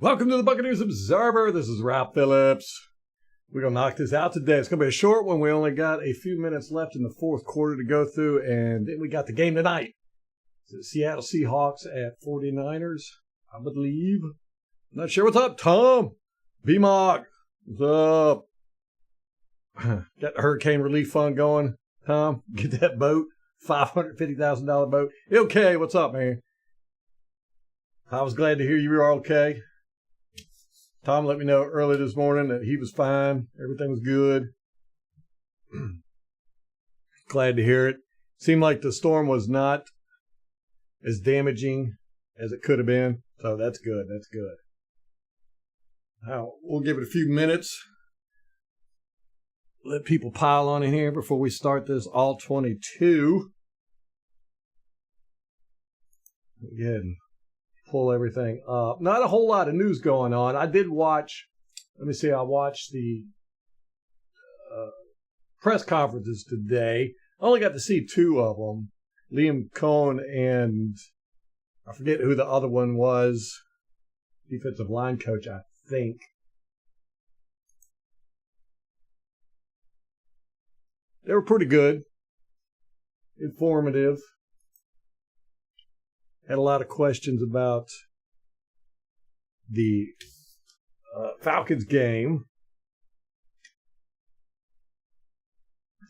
Welcome to the Buccaneers Observer. This is Rob Phillips. We're going to knock this out today. It's going to be a short one. We only got a few minutes left in the fourth quarter to go through, and then we got the game tonight. It's the Seattle Seahawks at 49ers, I believe. I'm not sure. What's up, Tom? B-Mock. What's up? Got the Hurricane Relief Fund going, Tom. Get that boat. $550,000 boat. Okay, what's up, man? I was glad to hear you were okay. Tom let me know early this morning that he was fine. Everything was good. Glad to hear it. Seemed like the storm was not as damaging as it could have been. So that's good. That's good. Now, we'll give it a few minutes. Let people pile on in here before we start this all 22. Go ahead and pull everything up. Not a whole lot of news going on. I did watch, I watched the press conferences today. I only got to see two of them. Liam Cohn and I forget who the other one was. Defensive line coach, I think. They were pretty good. Informative. Had a lot of questions about the Falcons game.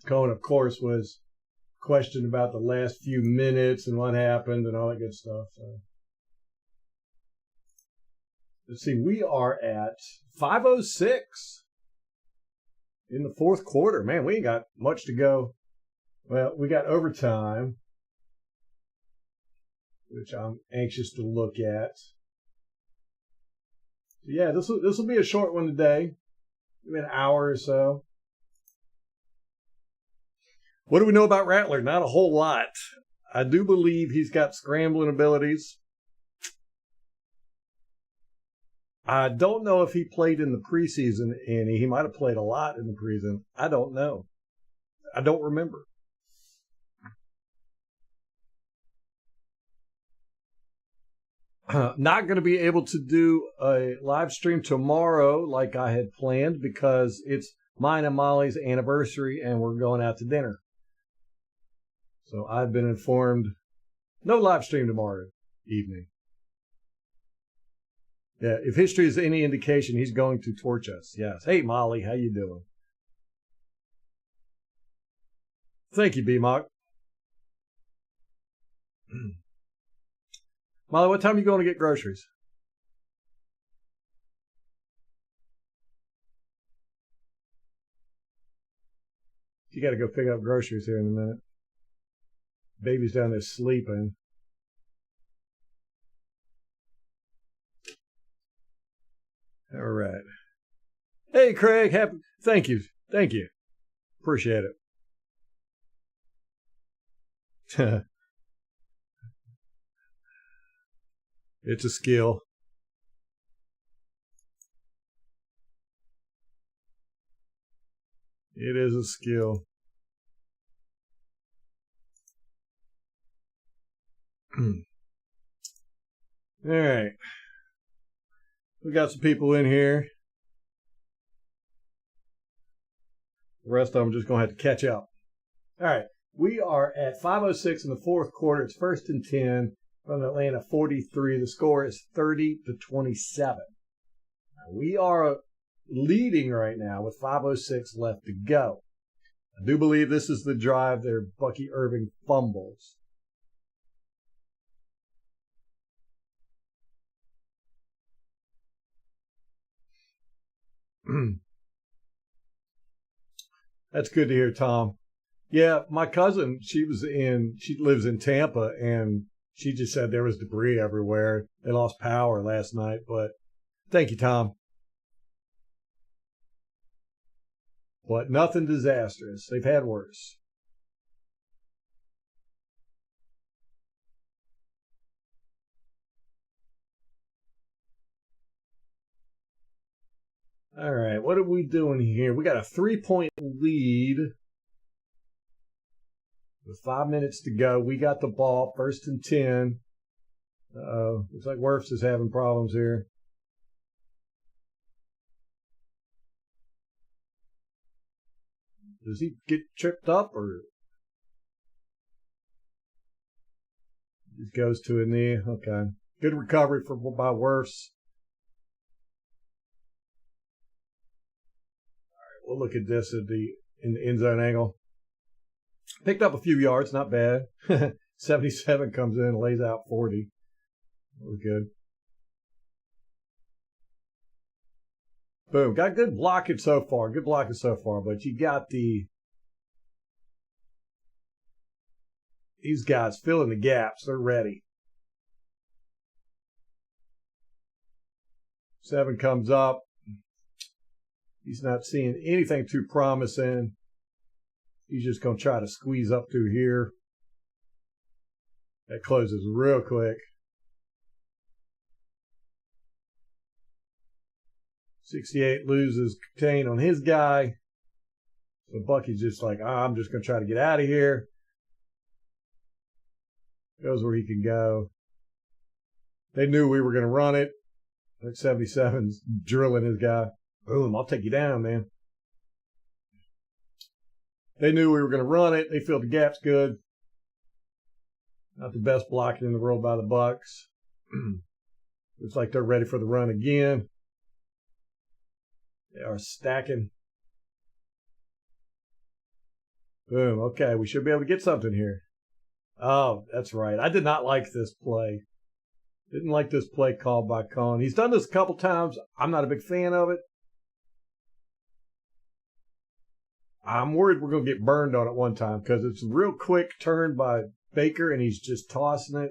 Cohen, of course, was questioned about the last few minutes and what happened and all that good stuff. So. Let's see, we are at 5:06 in the fourth quarter. Man, we ain't got much to go. Well, we got overtime, which I'm anxious to look at. So yeah, this will be a short one today, maybe an hour or so. What do we know about Rattler? Not a whole lot. I do believe he's got scrambling abilities. I don't know if he played in the preseason, and he might have played a lot in the preseason. I don't know. I don't remember. Not going to be able to do a live stream tomorrow like I had planned because it's mine and Molly's anniversary and we're going out to dinner. So I've been informed no live stream tomorrow evening. Yeah, if history is any indication, he's going to torch us. Yes. Hey, Molly, how you doing? Thank you, B-Mock. Molly, what time are you going to get groceries? You got to go pick up groceries here in a minute. Baby's down there sleeping. All right. Hey, Craig. Thank you. Thank you. Appreciate it. It's a skill. It is a skill. All right. We got some people in here. The rest of them just going to have to catch up. All right. We are at 5:06 in the fourth quarter. It's 1st and 10 from Atlanta 43. The score is 30-27. We are leading right now with 5:06 left to go. I do believe this is the drive there Bucky Irving fumbles. That's good to hear, Tom. Yeah, my cousin, she lives in Tampa, and she just said there was debris everywhere. They lost power last night, but thank you, Tom. But nothing disastrous. They've had worse. All right, what are we doing here? We got a 3-point lead with 5 minutes to go. We got the ball, 1st and 10. Looks like Wirfs is having problems here. Does he get tripped up or just goes to a knee? Okay. Good recovery by Worse. All right, we'll look at this in the end zone angle. Picked up a few yards, not bad. 77 comes in, lays out 40. We're good. Boom. Got good blocking so far. But you got these guys filling the gaps. They're ready. 7 comes up. He's not seeing anything too promising. He's just going to try to squeeze up through here. That closes real quick. 68 loses contain on his guy. So Bucky's just like, I'm just going to try to get out of here. Goes where he can go. They knew we were going to run it. Like 77's drilling his guy. Boom, I'll take you down, man. They knew we were going to run it. They filled the gaps good. Not the best blocking in the world by the Bucs. Looks like they're ready for the run again. They are stacking. Boom. Okay, we should be able to get something here. Oh, that's right. I did not like this play. Didn't like this play called by Cohen. He's done this a couple times. I'm not a big fan of it. I'm worried we're going to get burned on it one time because it's a real quick turn by Baker and he's just tossing it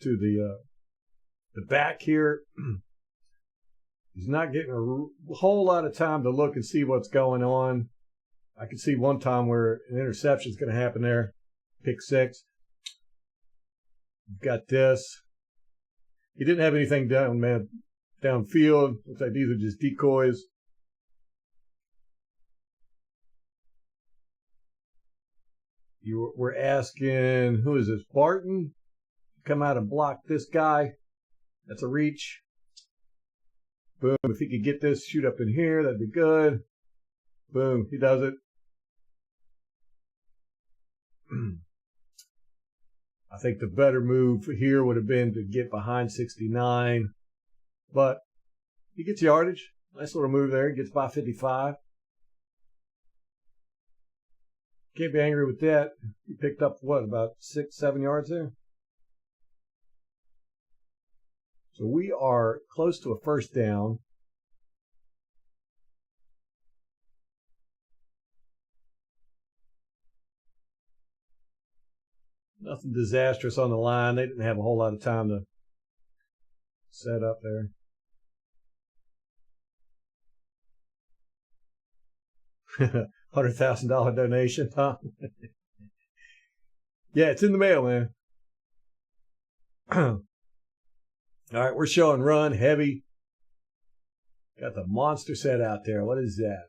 to the back here. He's not getting a whole lot of time to look and see what's going on. I can see one time where an interception is going to happen there. Pick 6. You've got this. He didn't have anything downfield. Looks like these are just decoys. We're asking, who is this? Barton? Come out and block this guy. That's a reach. Boom. If he could get this, shoot up in here, that'd be good. Boom. He does it. I think the better move here would have been to get behind 69. But he gets yardage. Nice little move there. Gets by 55. Can't be angry with that. He picked up, what, about 6-7 yards there? So we are close to a first down. Nothing disastrous on the line. They didn't have a whole lot of time to set up there. $100,000 donation, huh? Yeah, it's in the mail, man. All right, we're showing run heavy. Got the monster set out there. What is that?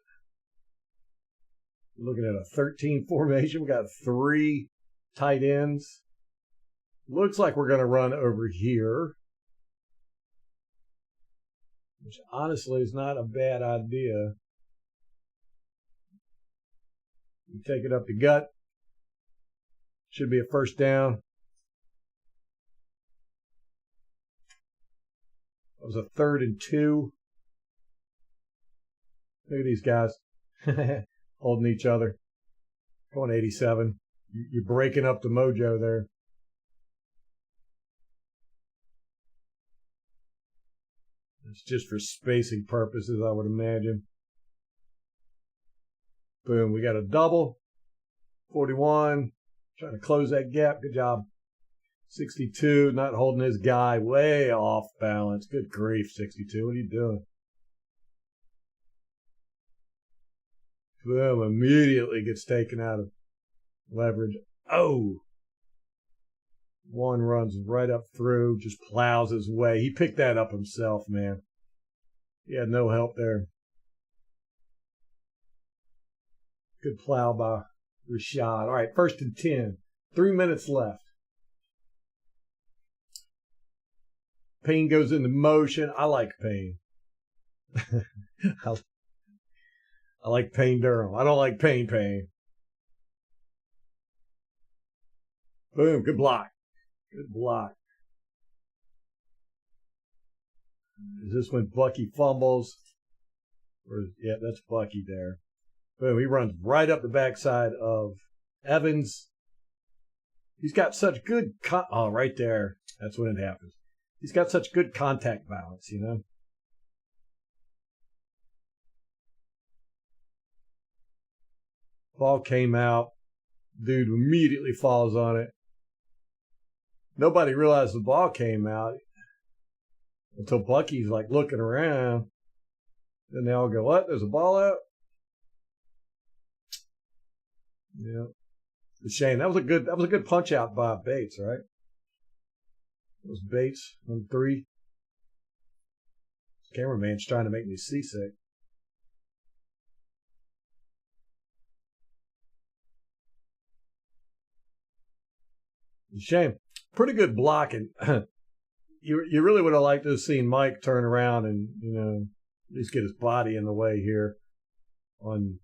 We're looking at a 13 formation. We got 3 tight ends. Looks like we're going to run over here, which honestly is not a bad idea. We take it up the gut. Should be a first down. That was a 3rd and 2. Look at these guys holding each other. Going 87. You're breaking up the mojo there. It's just for spacing purposes, I would imagine. Boom, we got a double. 41, trying to close that gap. Good job. 62, not holding his guy. Way off balance. Good grief, 62. What are you doing? Boom, immediately gets taken out of leverage. Oh! One runs right up through, just plows his way. He picked that up himself, man. He had no help there. Good plow by Rashad. All right, 1st and 10. 3 minutes left. Payne goes into motion. I like Payne. I I like Payne Durham. I don't like Payne. Boom. Good block. Good block. Is this when Bucky fumbles? Yeah, that's Bucky there. Boom. He runs right up the backside of Evans. He's got such good right there. That's when it happens. He's got such good contact balance, you know. Ball came out. Dude immediately falls on it. Nobody realized the ball came out until Bucky's like looking around. Then they all go, "What? There's a ball out?" Yeah. It's a shame. That was a good punch out by Bates, right? It was Bates on 3. Cameraman's trying to make me seasick. It's a shame. Pretty good blocking. You really would have liked to have seen Mike turn around and, you know, at least get his body in the way here on,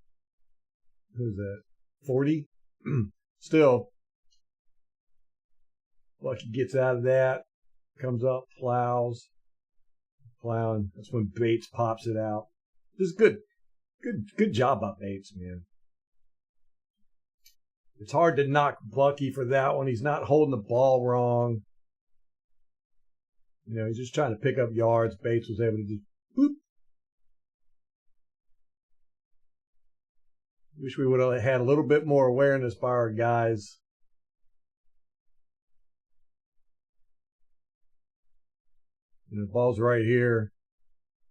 who's that, 40? Still, Lucky gets out of that, comes up, plowing. That's when Bates pops it out. This is good job by Bates, man. It's hard to knock Bucky for that one. He's not holding the ball wrong. You know, he's just trying to pick up yards. Bates was able to just boop. Wish we would have had a little bit more awareness by our guys. You know, the ball's right here.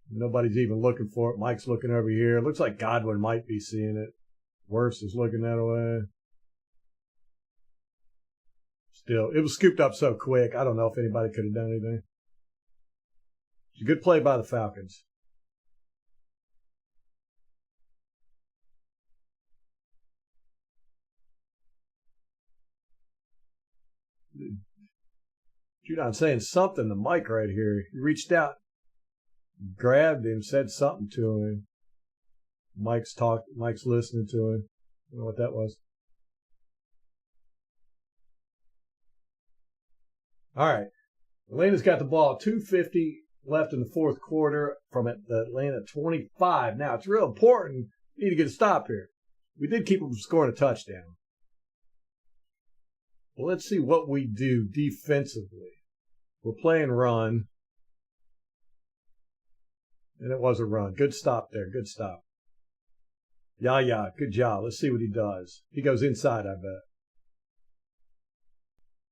Nobody's even looking for it. Mike's looking over here. It looks like Godwin might be seeing it. Worse is looking that way. Still, it was scooped up so quick. I don't know if anybody could have done anything. It's a good play by the Falcons. Judon's saying something to Mike right here. He reached out, grabbed him, said something to him. Mike's listening to him. I don't know what that was. All right. Atlanta's got the ball. 2:50 left in the fourth quarter from the Atlanta 25. Now, it's real important. We need to get a stop here. We did keep them from scoring a touchdown. Well, let's see what we do defensively. We're playing run. And it was a run. Good stop there. Good stop. Yeah. Good job. Let's see what he does. He goes inside, I bet.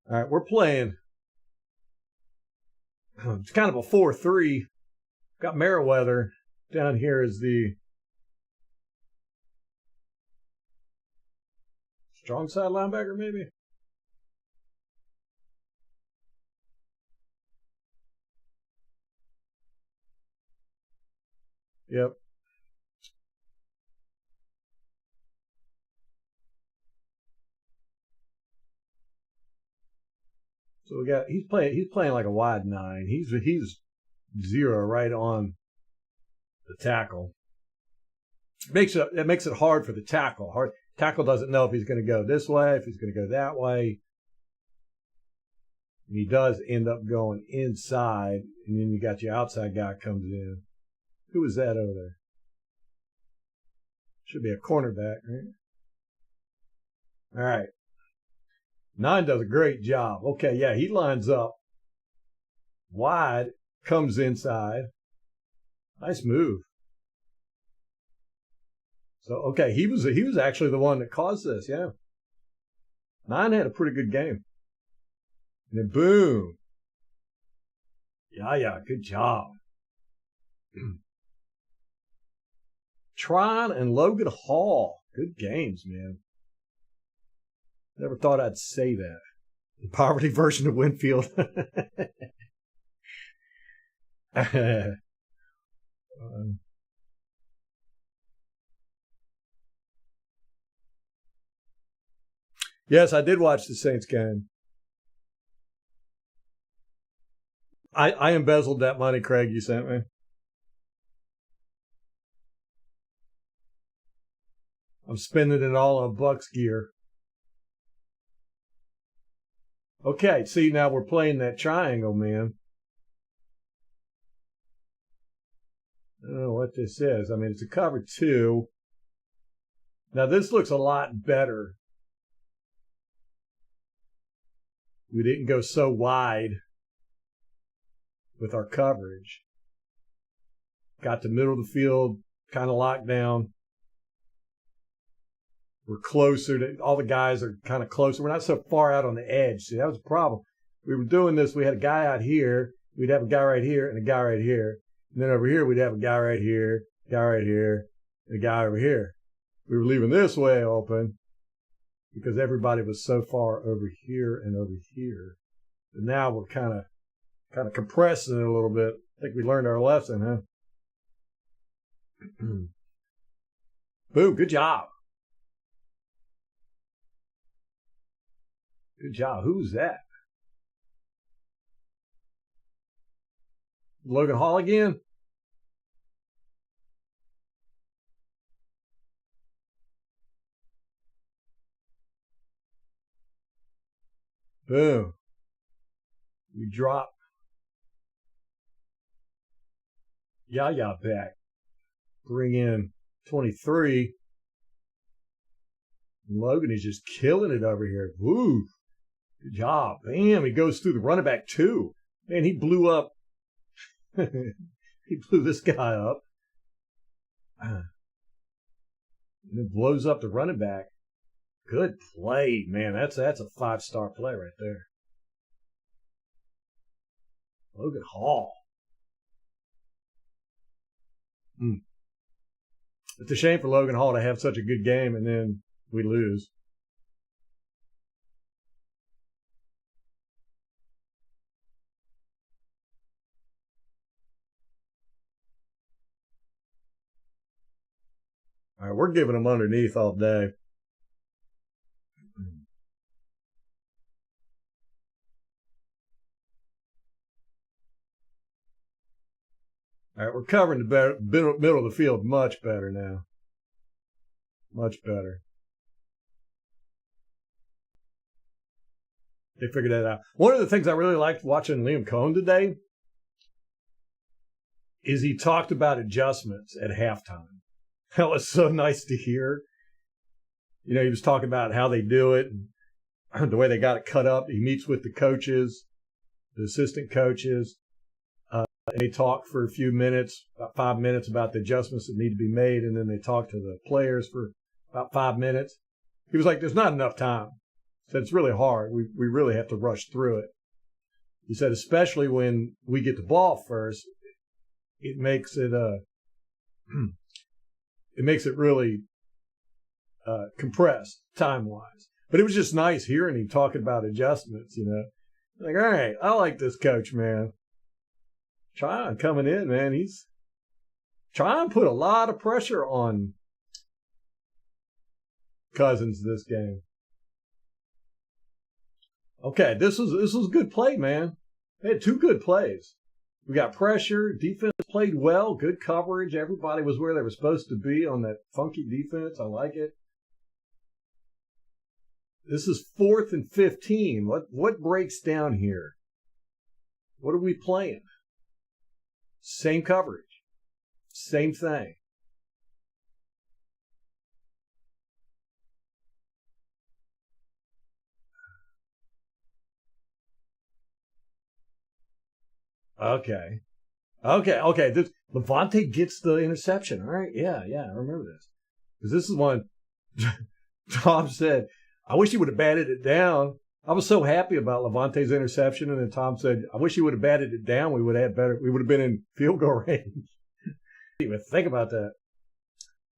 All right, we're playing. It's kind of a 4-3. Got Merriweather down here as the strong side linebacker, maybe? Yep. So he's playing like a wide 9. He's 0 right on the tackle. It makes it hard for the tackle. Tackle doesn't know if he's going to go this way, if he's going to go that way. And he does end up going inside, and then you got your outside guy comes in. Who is that over there? Should be a cornerback, right? All right. 9 does a great job. Okay, yeah, he lines up wide, comes inside. Nice move. So, okay, he was actually the one that caused this, yeah. 9 had a pretty good game. And then boom. Yeah, good job. Tron and Logan Hall. Good games, man. Never thought I'd say that. The poverty version of Winfield. Yes, I did watch the Saints game. I embezzled that money, Craig, you sent me. I'm spending it all on Bucs gear. Okay, see, now we're playing that triangle, man. I don't know what this is. I mean, it's a cover 2. Now, this looks a lot better. We didn't go so wide with our coverage. Got the middle of the field kind of locked down. We're closer to, all the guys are kind of closer. We're not so far out on the edge. See, that was a problem. We were doing this. We had a guy out here. We'd have a guy right here and a guy right here. And then over here, we'd have a guy right here, guy right here, and a guy over here. We were leaving this way open because everybody was so far over here and over here. But now we're kind of compressing it a little bit. I think we learned our lesson, huh? Boom, good job. Good job. Who's that? Logan Hall again? Boom. We drop Yaya back. Bring in 23. Logan is just killing it over here. Woo. Good job. Bam. He goes through the running back too. Man, he blew up. He blew this guy up. And then blows up the running back. Good play, man. That's a 5-star play right there. Logan Hall. It's a shame for Logan Hall to have such a good game and then we lose. All right, we're giving them underneath all day. All right, we're covering the middle of the field much better now. Much better. They figured that out. One of the things I really liked watching Liam Cohen today is he talked about adjustments at halftime. That was so nice to hear. You know, he was talking about how they do it and the way they got it cut up. He meets with the coaches, the assistant coaches, and they talk for a few minutes, about 5 minutes, about the adjustments that need to be made, and then they talk to the players for about 5 minutes. He was like, there's not enough time. He said, it's really hard. We really have to rush through it. He said, especially when we get the ball first, it makes it really compressed time-wise. But it was just nice hearing him talking about adjustments, you know. Like, all right, I like this coach, man. Tryon coming in, man. He's trying to put a lot of pressure on Cousins this game. Okay, this was a good play, man. They had 2 good plays. We got pressure. Defense played well. Good coverage. Everybody was where they were supposed to be on that funky defense. I like it. This is 4th and 15. What breaks down here? What are we playing? Same coverage. Same thing. Okay. Levante gets the interception. All right. Yeah. I remember this. Because this is one Tom said, I wish he would have batted it down. I was so happy about Levante's interception, and then Tom said, I wish he would have batted it down. We would have been in field goal range. Didn't even think about that.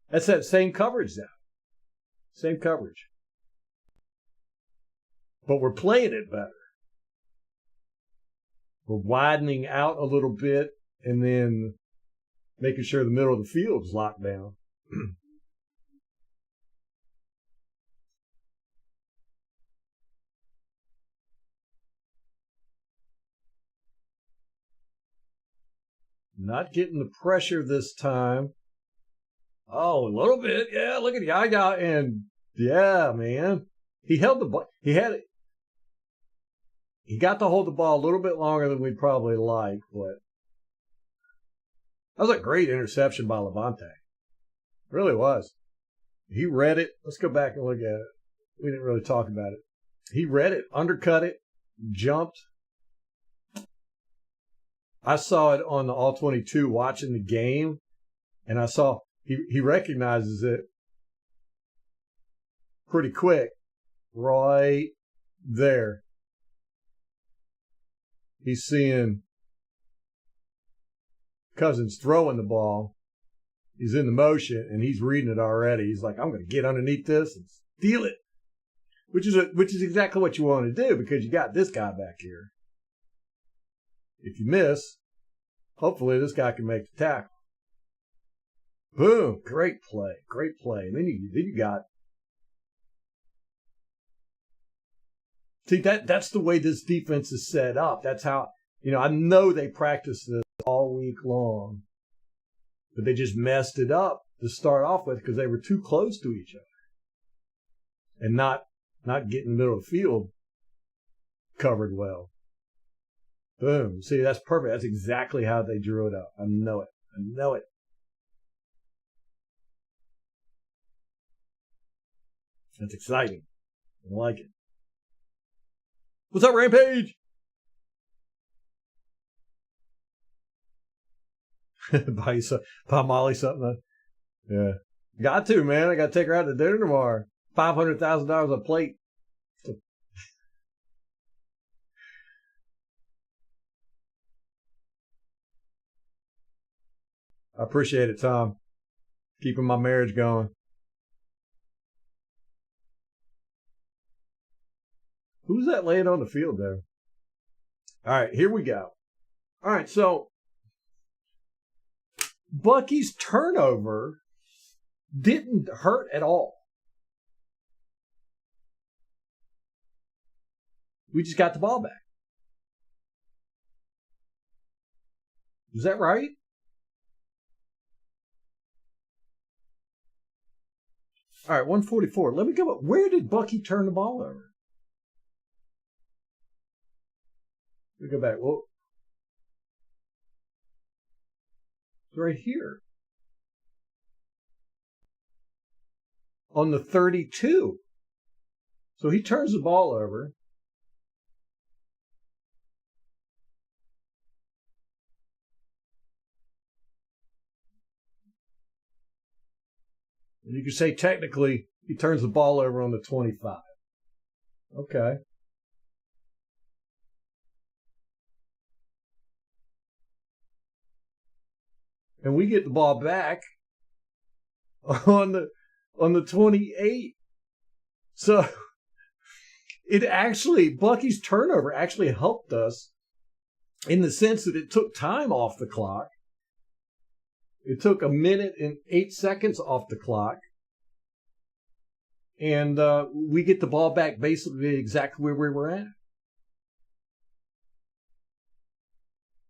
That's that same coverage now. Same coverage. But we're playing it better. We're widening out a little bit and then making sure the middle of the field is locked down. Not getting the pressure this time. Oh, a little bit. Yeah, look at Yaya. And yeah, man. He held the ball. He had it. He got to hold the ball a little bit longer than we'd probably like, but that was a great interception by Levante. It really was. He read it. Let's go back and look at it. We didn't really talk about it. He read it, undercut it, jumped. I saw it on the All-22 watching the game, and I saw he recognizes it pretty quick right there. He's seeing Cousins throwing the ball. He's in the motion, and he's reading it already. He's like, I'm going to get underneath this and steal it, which is exactly what you want to do because you got this guy back here. If you miss, hopefully this guy can make the tackle. Boom! Great play, great play. And then you got. See, that's the way this defense is set up. That's how, I know they practiced this all week long, but they just messed it up to start off with because they were too close to each other and not getting in the middle of the field covered well. Boom. See, that's perfect. That's exactly how they drew it up. I know it. I know it. That's exciting. I like it. What's up, Rampage? buy Molly something. Yeah. Got to, man. I got to take her out to dinner tomorrow. $500,000 a plate. I appreciate it, Tom. Keeping my marriage going. Who's that laying on the field there? All right, here we go. All right, so Bucky's turnover didn't hurt at all. We just got the ball back. Is that right? All right, 144. Let me go up. Where did Bucky turn the ball over? Let me go back. Well, it's right here. On the 32. So he turns the ball over. And you could say technically he turns the ball over on the 25. Okay. And we get the ball back on the 28. So it actually, Bucky's turnover actually helped us in the sense that it took time off the clock. It took 1 minute and 8 seconds off the clock. And we get the ball back basically exactly where we were at.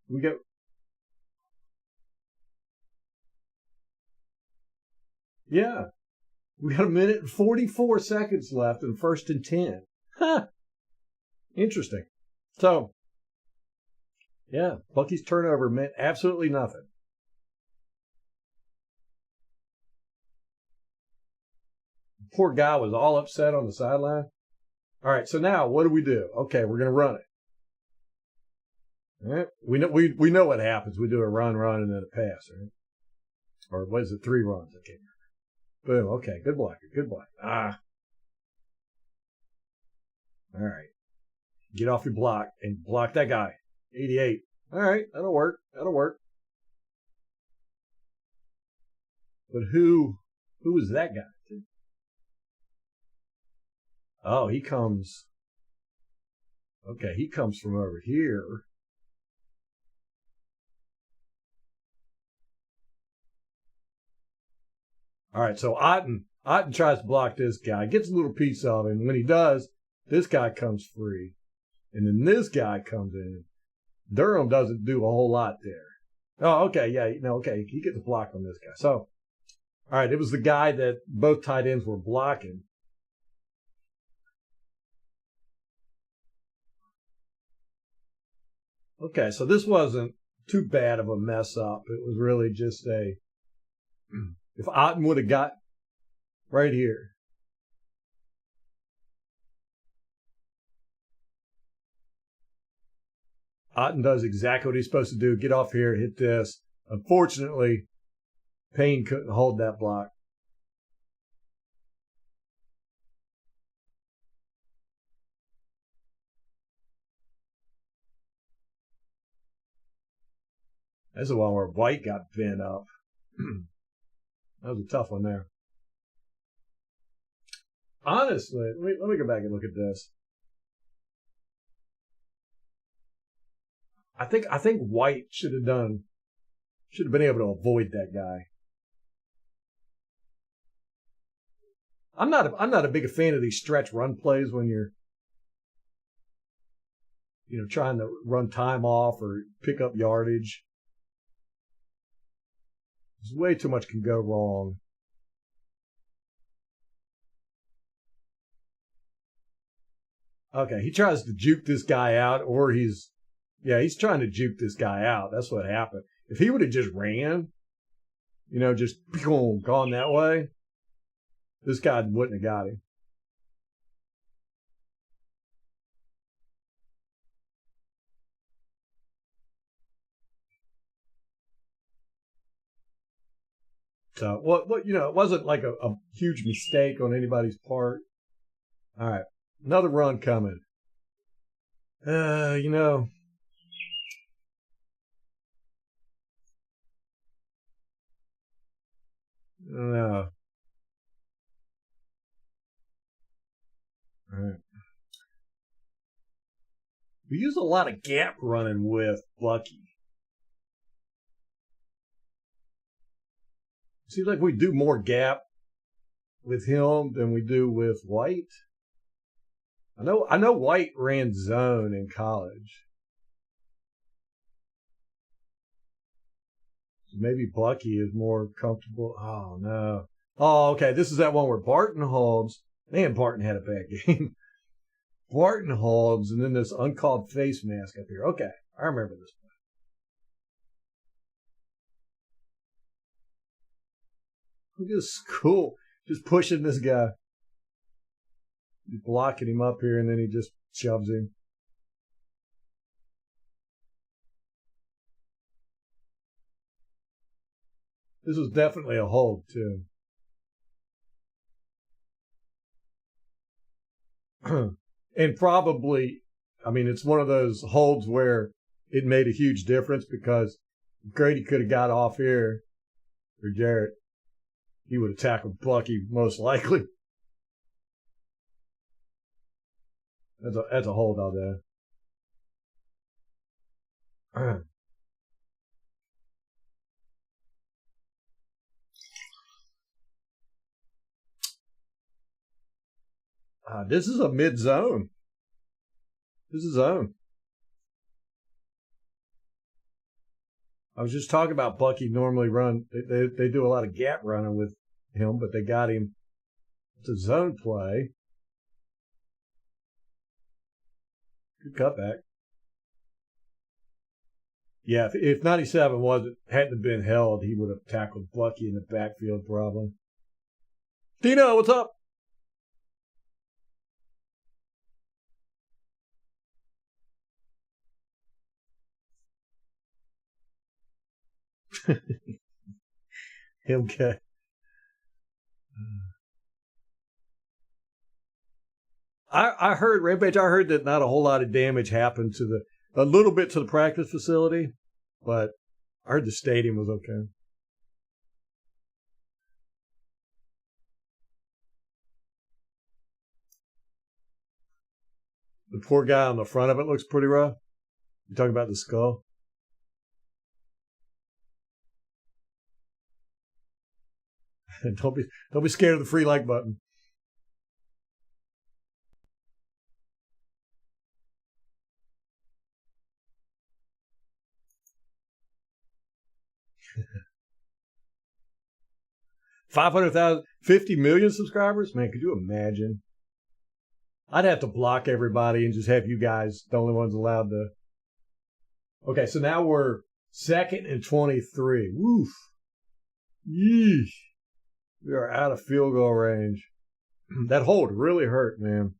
We got. Yeah. We got 1 minute and 44 seconds left in 1st and 10. Huh. Interesting. So, yeah, Bucky's turnover meant absolutely nothing. Poor guy was all upset on the sideline. All right, so now what do? Okay, we're going to run it. All right? We know what happens. We do a run, and then a pass, right? Or what is it, 3 runs? I can't remember. Boom, okay, good blocker, good block. All right. Get off your block and block that guy. 88. All right, that'll work. But who is that guy? Oh, he comes. Okay, he comes from over here. All right, so Otten tries to block this guy, gets a little piece of him. When he does, this guy comes free. And then this guy comes in. Durham doesn't do a whole lot there. Oh, okay, yeah, okay, he gets a block on this guy. So All right, it was the guy that both tight ends were blocking. Okay, so this wasn't too bad of a mess up. It was really just a. If Otten would have got right here. Otten does exactly what he's supposed to do. Get off here, hit this. Unfortunately, Payne couldn't hold that block. That's the one where White got bent up. That was a tough one there. Honestly, let me go back and look at this. I think White should have been able to avoid that guy. I'm not a big fan of these stretch run plays when you're trying to run time off or pick up yardage. There's way too much can go wrong. Okay, he tries to juke this guy out, or he's trying to juke this guy out. That's what happened. If he would have just ran, just gone that way, this guy wouldn't have got him. So it wasn't like a huge mistake on anybody's part. All right, another run coming. No. All right. We use a lot of gap running with Bucky. Seems like we do more gap with him than we do with White. I know White ran zone in college. So maybe Bucky is more comfortable. Oh no. Oh, okay. This is that one where Barton holds. Man, Barton had a bad game. Barton holds, and then this uncalled face mask up here. Okay, I remember this one. Look at this, cool. Just pushing this guy. He's blocking him up here, and then he just shoves him. This was definitely a hold, too. And probably, it's one of those holds where it made a huge difference because Grady could have got off here for Jarrett. He would have tackled Bucky most likely. That's a hold out there. This is a mid zone. This is zone. I was just talking about Bucky normally run. They do a lot of gap running with him, but they got him to zone play. Good cutback. Yeah, if 97 hadn't been held, he would have tackled Bucky in the backfield problem. Dino, what's up? Okay. I heard Rampage. I heard that not a whole lot of damage happened to a little bit to the practice facility, but I heard the stadium was okay. The poor guy on the front of it looks pretty rough. You talking about the skull? don't be scared of the free like button. 500,000, 50 million subscribers? Man, could you imagine? I'd have to block everybody and just have you guys the only ones allowed to. Okay, so now we're 2nd and 23. Woof. Yeesh. We are out of field goal range. That hold really hurt, man.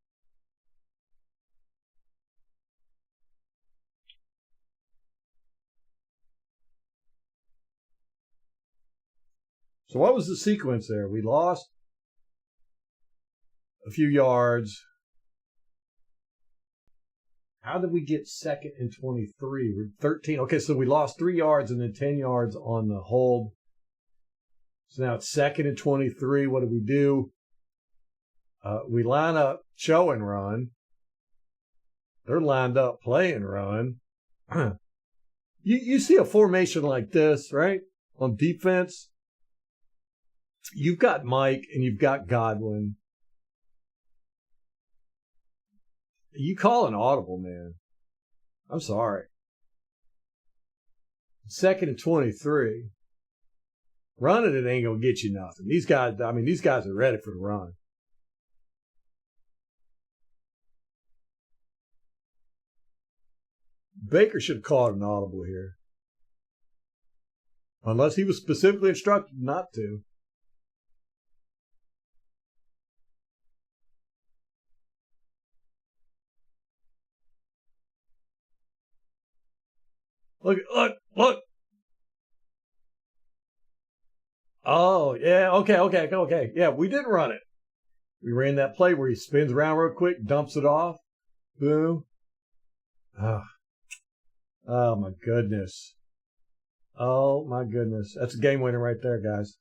So what was the sequence there? We lost a few yards. How did we get 2nd and 23? We're 13. Okay, so we lost 3 yards and then 10 yards on the hold. So now it's 2nd and 23. What do we do? We line up show and run. They're lined up play and run. You see a formation like this, right? On defense, you've got Mike and you've got Godwin. You call an audible, man. I'm sorry. 2nd and 23. Running it ain't going to get you nothing. These guys are ready for the run. Baker should have called an audible here. Unless he was specifically instructed not to. Look. Oh, yeah, okay. Yeah, we did run it. We ran that play where he spins around real quick, dumps it off. Boom. Oh my goodness. Oh, my goodness. That's a game winner right there, guys.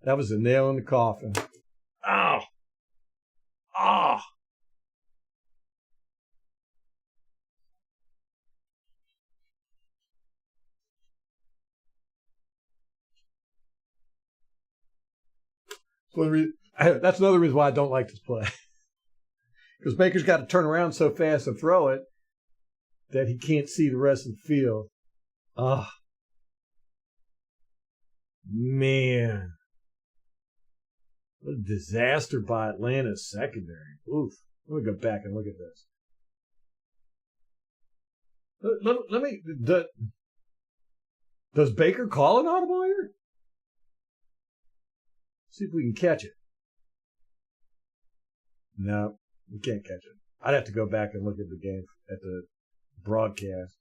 That was a nail in the coffin. Oh. Oh. That's another reason why I don't like this play. Because Baker's got to turn around so fast and throw it that he can't see the rest of the field. Oh. Man. What a disaster by Atlanta's secondary. Oof. Let me go back and look at this. Let me... Does Baker call an audible here? See if we can catch it. No, we can't catch it. I'd have to go back and look at the game, at the broadcast.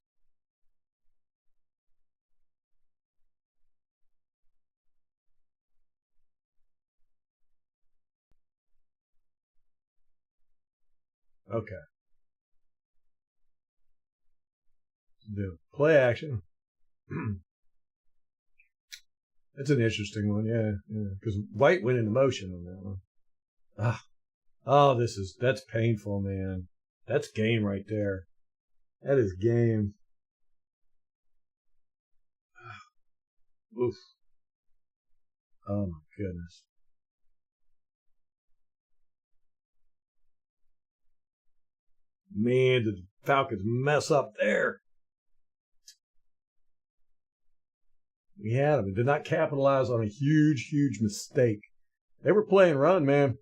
Okay. The play action. It's an interesting one, yeah. Because White went into motion on that one. Oh, that's painful, man. That's game right there. That is game. Oof. Oh my goodness. Man, did the Falcons mess up there? We had them. Did not capitalize on a huge, huge mistake. They were playing run, man.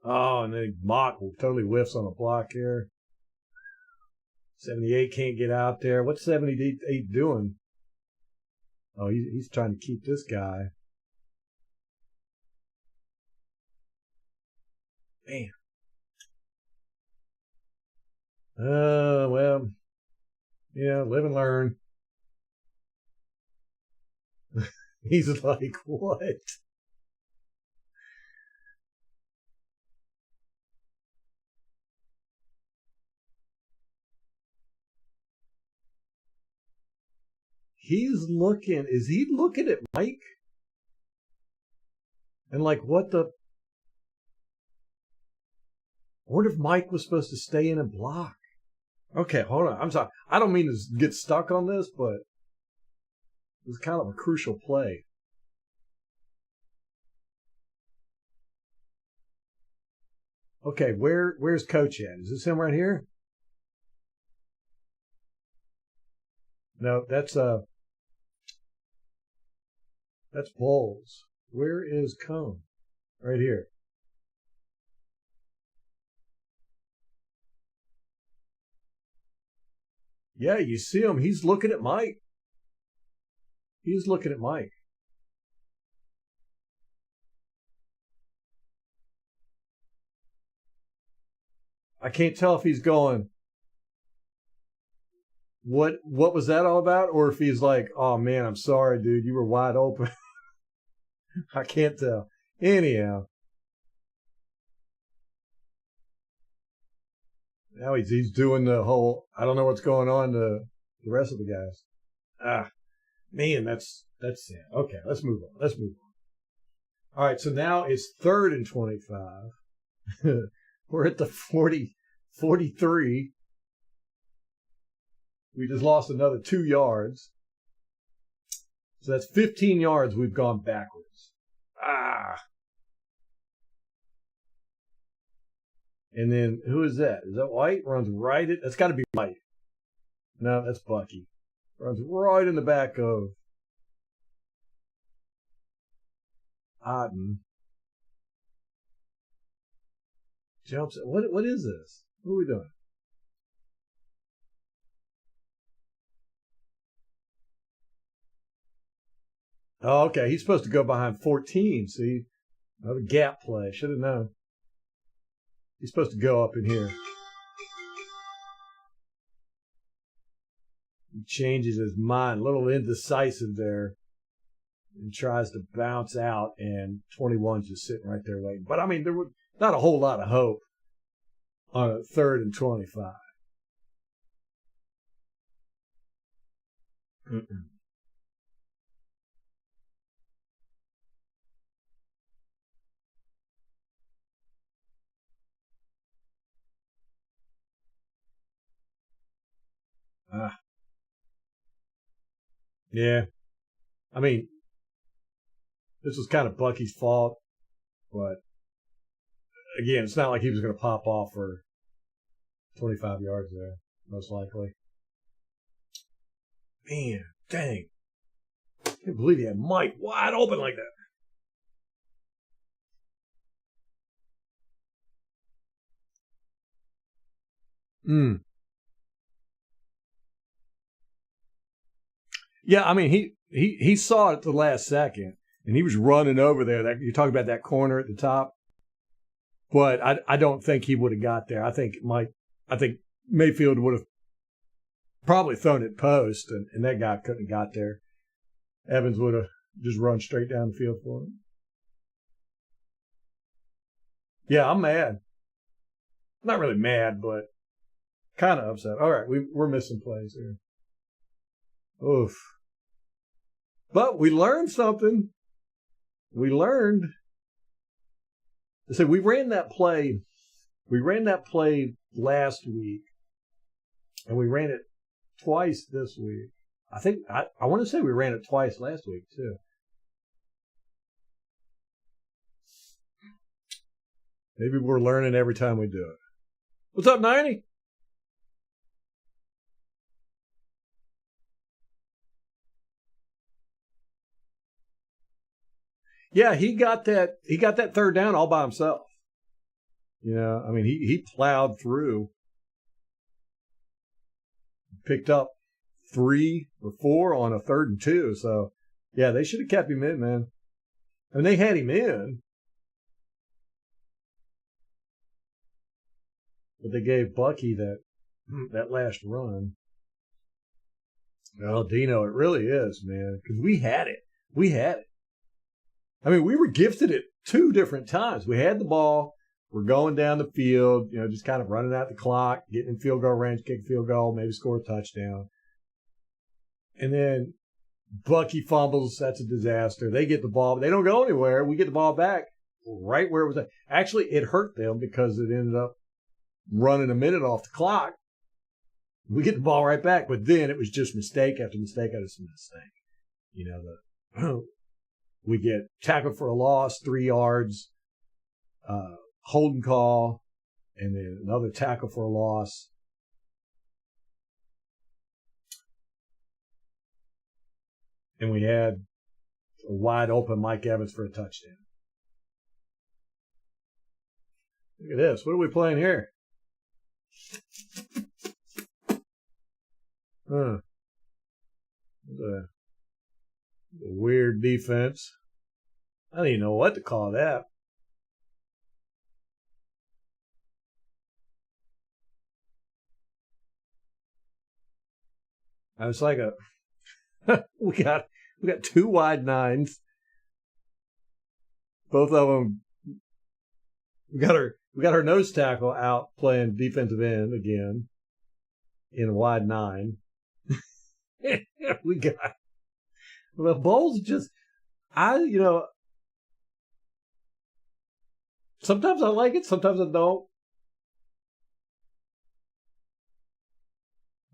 Oh, and then Mock totally whiffs on a block here. 78 can't get out there. What's 78 doing? Oh, he's trying to keep this guy. Man. Well, yeah, live and learn. He's like, what? Is he looking at Mike? And like, what the? I wonder if Mike was supposed to stay in and block. Okay, hold on. I'm sorry. I don't mean to get stuck on this, but it was kind of a crucial play. Okay, where's Coach at? Is this him right here? No, that's Bulls. Where is Cone? Right here. Yeah, you see him. He's looking at Mike. He's looking at Mike. I can't tell if he's going, what was that all about? Or if he's like, oh man, I'm sorry, dude, you were wide open. I can't tell. Anyhow. Now he's doing the whole, I don't know what's going on to the rest of the guys. Man, that's sad. Okay, let's move on. All right, so now it's 3rd and 25. We're at the 43. We just lost another 2 yards. So that's 15 yards we've gone backwards. And then who is that? Is that White? Runs right at, that's got to be White. No, that's Bucky. Runs right in the back of Otten. Jumps. What is this? What are we doing? Oh, okay. He's supposed to go behind 14. See, another gap play. Should have known. He's supposed to go up in here. He changes his mind. A little indecisive there. And tries to bounce out. And 21's just sitting right there waiting. But, I mean, there was not a whole lot of hope on a 3rd and 25. Yeah. I mean, this was kind of Bucky's fault, but again, it's not like he was going to pop off for 25 yards there, most likely. Man, dang. I can't believe he had Mike wide open like that. Yeah, I mean, he saw it at the last second, and he was running over there. That you talk about that corner at the top, but I don't think he would have got there. I think Mayfield would have probably thrown it post, and that guy couldn't have got there. Evans would have just run straight down the field for him. Yeah, I'm mad. Not really mad, but kind of upset. All right, we're missing plays here. Oof. But we learned something. We learned. So we ran that play. We ran that play last week, and we ran it twice this week. I think I want to say we ran it twice last week too. Maybe we're learning every time we do it. What's up, 90? Yeah, he got that 3rd down all by himself. You know, I mean, he plowed through, picked up 3 or 4 on a 3rd and 2. So, yeah, they should have kept him in, man. I mean, they had him in, but they gave Bucky that last run. Oh, Dino, it really is, man, because we had it. We had it. I mean, we were gifted it 2 different times. We had the ball. We're going down the field, you know, just kind of running out the clock, getting in field goal range, kick field goal, maybe score a touchdown. And then Bucky fumbles. That's a disaster. They get the ball, but they don't go anywhere. We get the ball back right where it was at. Actually, it hurt them because it ended up running a minute off the clock. We get the ball right back, but then it was just mistake after mistake after mistake. You know, we get tackled for a loss, 3 yards, holding call, and then another tackle for a loss. And we had a wide open Mike Evans for a touchdown. Look at this. What are we playing here? Huh. A weird defense. I don't even know what to call that. I was like we got 2 wide nines. Both of them. We got our nose tackle out playing defensive end again in a wide 9. Well, Bowles just, sometimes I like it, sometimes I don't.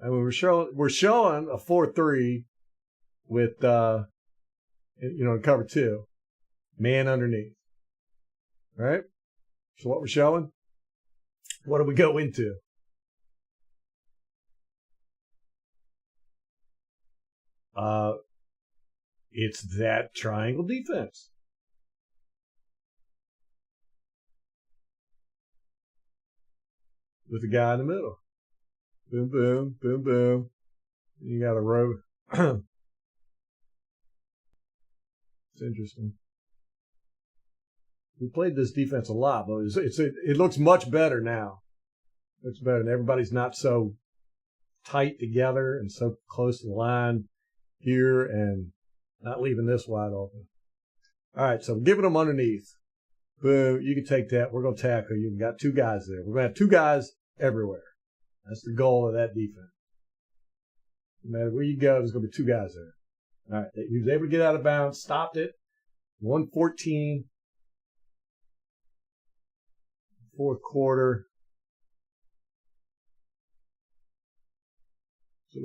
I mean, we're showing a 4-3 with, cover 2, man underneath. All right. So what we're showing? What do we go into? It's that triangle defense. With the guy in the middle. Boom, boom, boom, boom. You got a row. It's interesting. We played this defense a lot, but it looks much better now. It looks better, and everybody's not so tight together and so close to the line here and not leaving this wide open. All right, so giving them underneath. Boom, you can take that. We're going to tackle you. We've got 2 guys there. We're going to have 2 guys everywhere. That's the goal of that defense. No matter where you go, there's going to be 2 guys there. All right, he was able to get out of bounds, stopped it. 1:14. Fourth quarter. So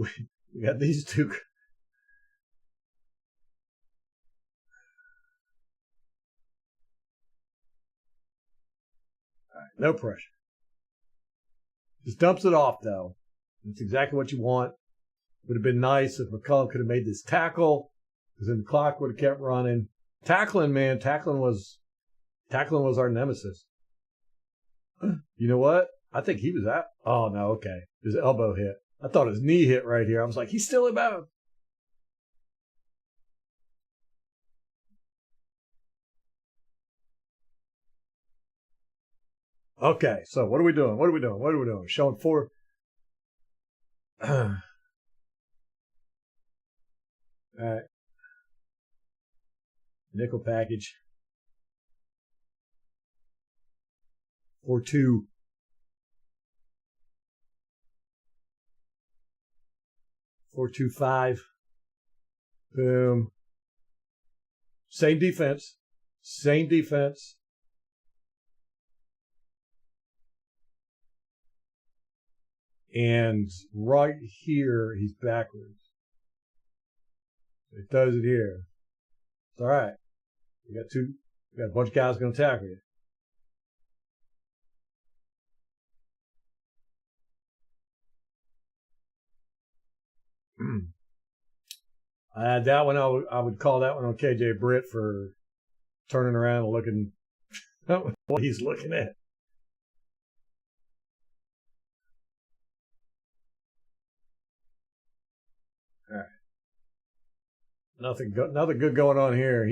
we got these 2. All right, no pressure. Just dumps it off, though. That's exactly what you want. Would have been nice if McCullum could have made this tackle, because then the clock would have kept running. Tackling was our nemesis. You know what? I think he was out. Oh, no, okay. His elbow hit. I thought his knee hit right here. I was like, he's still in bounds. Okay, so what are we doing? Showing 4. All right. Nickel package. 4-2. 4-2-5. Boom. Same defense. And right here, he's backwards. It does it here. It's all right. We got a bunch of guys going to tackle you. That one, I would call that one on KJ Britt for turning around and looking what he's looking at. All right. Nothing good going on here.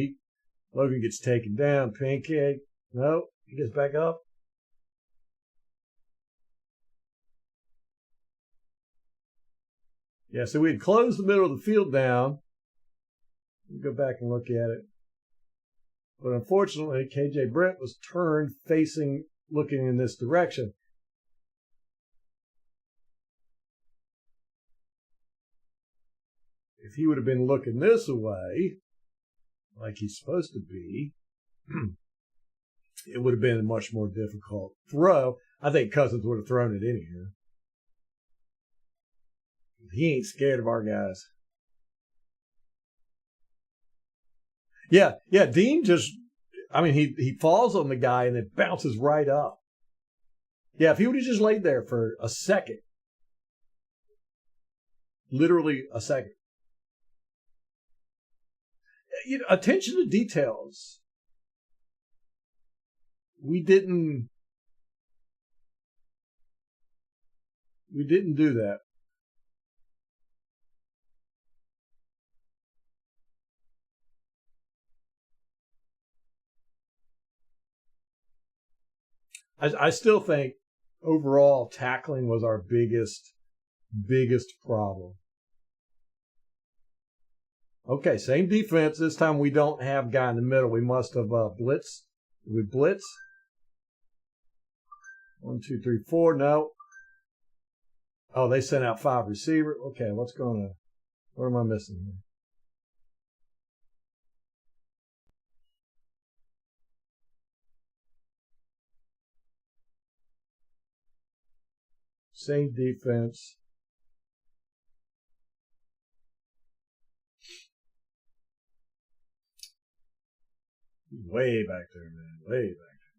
Logan gets taken down. Pancake. No, he gets back up. Yeah, so we had closed the middle of the field down. We'll go back and look at it. But unfortunately, KJ Britt was turned looking in this direction. If he would have been looking this way, like he's supposed to be, it would have been a much more difficult throw. I think Cousins would have thrown it in here. He ain't scared of our guys. Yeah, Dean he falls on the guy and it bounces right up. Yeah, if he would have just laid there for a second, literally a second. Attention to details. We didn't do that. I still think overall tackling was our biggest problem. Okay, same defense. This time we don't have guy in the middle. We must have blitzed. Did we blitz? 1, 2, 3, 4. No. Oh, they sent out 5 receiver. Okay, what's going on? What am I missing here? Same defense. Way back there, man. Way back there.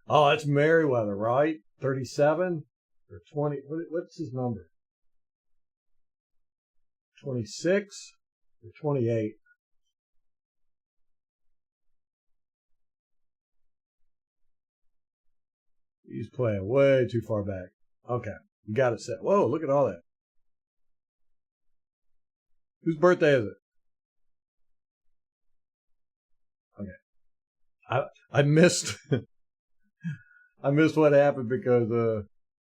Oh, that's Merriweather, right? 37 or 20. What's his number? 26 or 28? He's playing way too far back. Okay, you got it set. Whoa, look at all that. Whose birthday is it? Okay. I missed I missed what happened because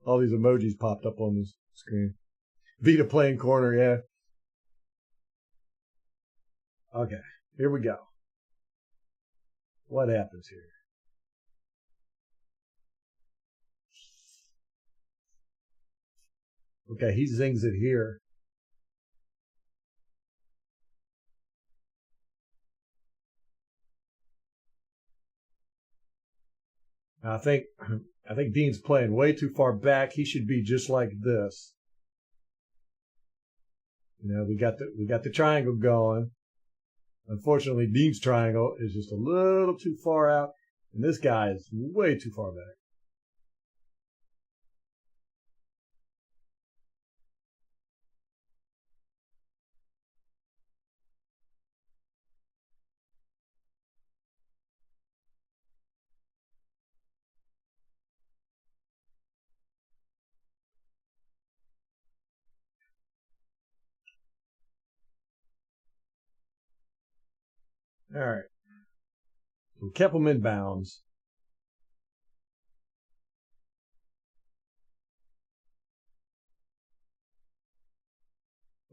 all these emojis popped up on the screen. Vita playing corner, yeah. Okay, here we go. What happens here? Okay, he zings it here. I think Dean's playing way too far back. He should be just like this. We got the triangle going. Unfortunately, Dean's triangle is just a little too far out, and this guy is way too far back. All right. We kept him in bounds.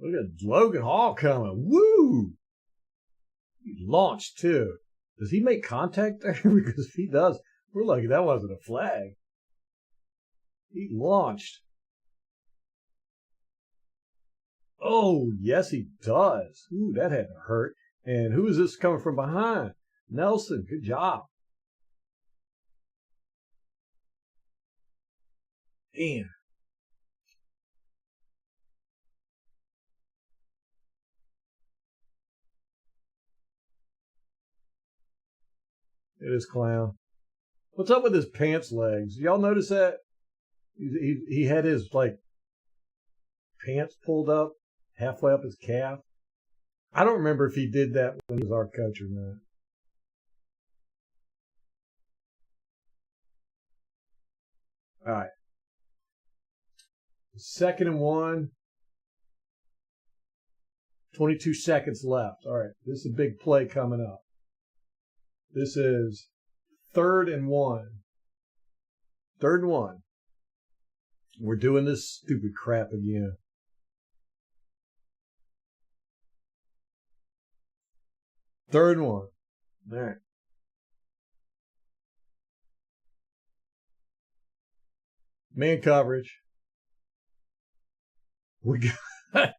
Look at Logan Hall coming. Woo! He launched, too. Does he make contact there? Because if he does, we're lucky that wasn't a flag. He launched. Oh, yes, he does. Ooh, that had to hurt. And who is this coming from behind? Nelson, good job. Damn. It is clown. What's up with his pants legs? Y'all notice that? He had his, pants pulled up halfway up his calf. I don't remember if he did that when he was our coach or not. All right. 2nd and 1. 22 seconds left. All right. This is a big play coming up. This is 3rd and 1. 3rd and 1. We're doing this stupid crap again. 3rd and 1. All right. Man coverage. We got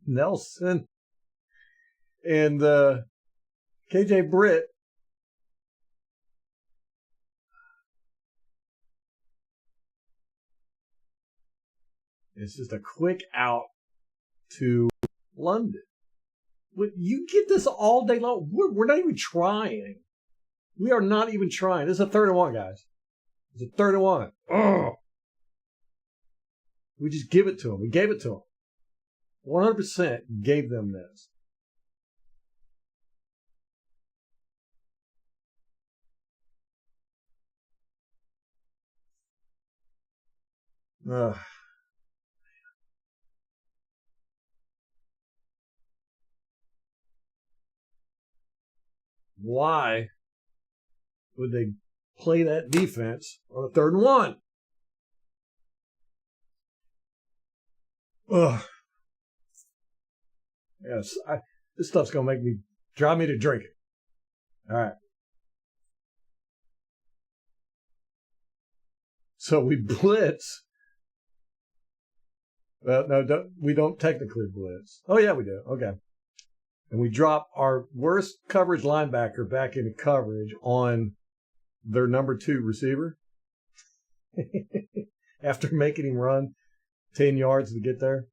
Nelson and KJ Britt. It's just a quick out to London. You get this all day long. We're not even trying. We are not even trying. This is a 3rd and 1, guys. It's a 3rd and 1. Oh, we just give it to them. We gave it to them. 100% gave them this. Ugh. Why would they play that defense on a 3rd and 1? Ugh. Yes, this stuff's gonna drive me to drinking. All right. So we blitz. No, we don't technically blitz. Oh yeah, we do. Okay. And we drop our worst coverage linebacker back into coverage on their number 2 receiver after making him run 10 yards to get there.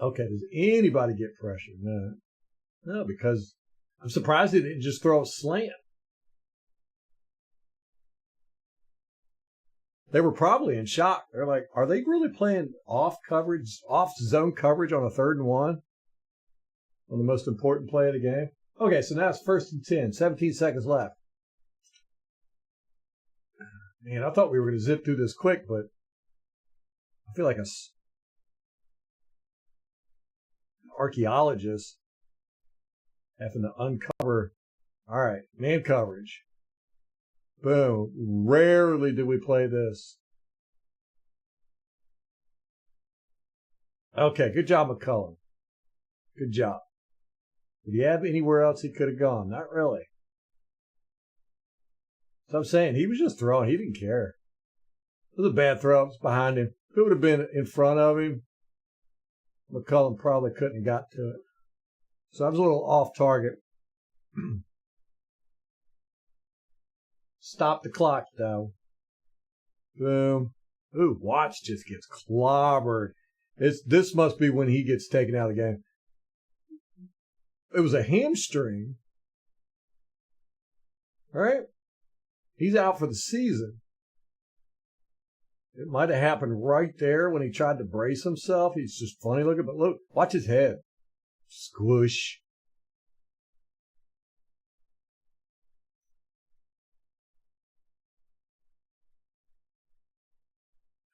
Okay, does anybody get pressure? No, because I'm surprised they didn't just throw a slant. They were probably in shock. They're like, are they really playing off zone coverage on a 3rd and 1? On the most important play of the game? Okay, so now it's 1st and 10, 17 seconds left. Man, I thought we were going to zip through this quick, but I feel like an archaeologist having to uncover. All right, man coverage. Boom. Rarely do we play this. Okay, good job, McCullum. Good job. Did he have anywhere else he could have gone? Not really. So I'm saying he was just throwing. He didn't care. It was a bad throw. It was behind him. If it would have been in front of him, McCullum probably couldn't have got to it. So I was a little off target. Stop the clock, though. Boom. Ooh, Watts just gets clobbered. This must be when he gets taken out of the game. It was a hamstring. All right? He's out for the season. It might have happened right there when he tried to brace himself. He's just funny looking, but look, watch his head. Squish.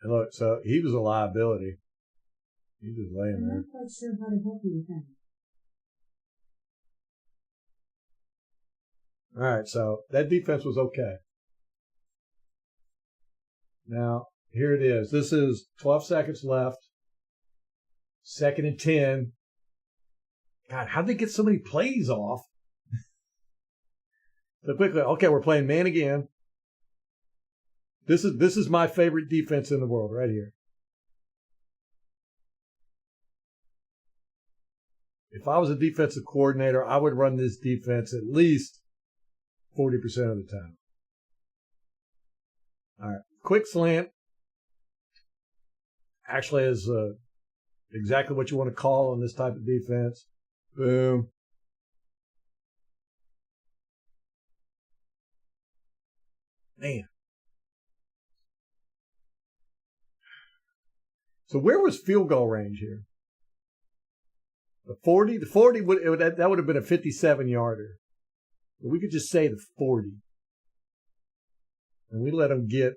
And look, so he was a liability. He's just laying there. I'm not quite sure how to help you with that. All right, so that defense was okay. Now, here it is. This is 12 seconds left. 2nd and 10. God, how'd they get so many plays off? So quickly, okay, we're playing man again. This is my favorite defense in the world right here. If I was a defensive coordinator, I would run this defense at least 40% of the time. All right, quick slant. Actually is exactly what you want to call on this type of defense. Boom. Man. So where was field goal range here? The 40? The 40 that would have been a 57-yarder. But we could just say the 40. And we let them get.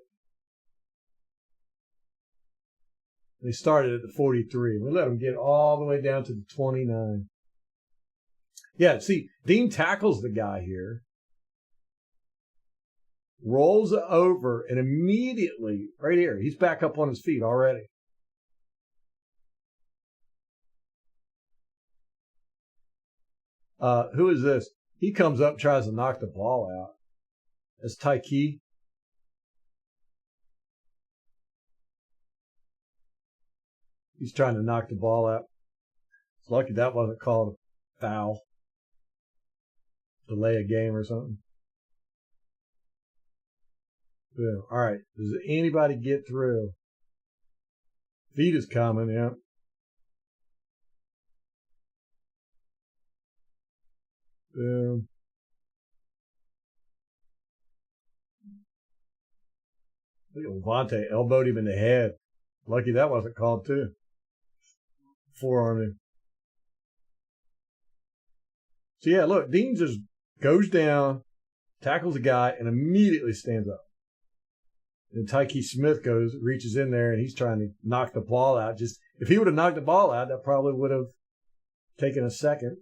They started at the 43. We let them get all the way down to the 29. Yeah, see, Dean tackles the guy here. Rolls over, and immediately, right here, he's back up on his feet already. Who is this? He comes up and tries to knock the ball out. That's Tyke. He's trying to knock the ball out. It's lucky that wasn't called a foul. Delay a game or something. Boom. All right. Does anybody get through? Feet is coming, yeah. Boom. Look at Levante elbowed him in the head. Lucky that wasn't called too. Forearm him. So yeah, look, Dean just goes down, tackles a guy, and immediately stands up. And Tyke Smith reaches in there, and he's trying to knock the ball out. Just if he would have knocked the ball out, that probably would have taken a second.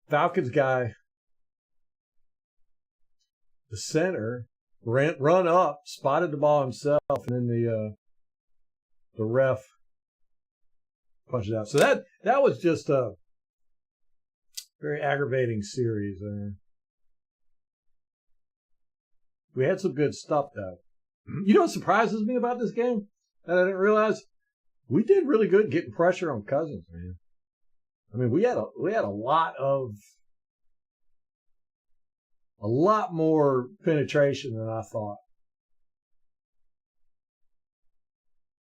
Falcons guy, the center, run up, spotted the ball himself, and then the ref punched it out. So that was just a very aggravating series there. We had some good stuff, though. You know what surprises me about this game that I didn't realize? We did really good getting pressure on Cousins, man. I mean, we had a lot more penetration than I thought.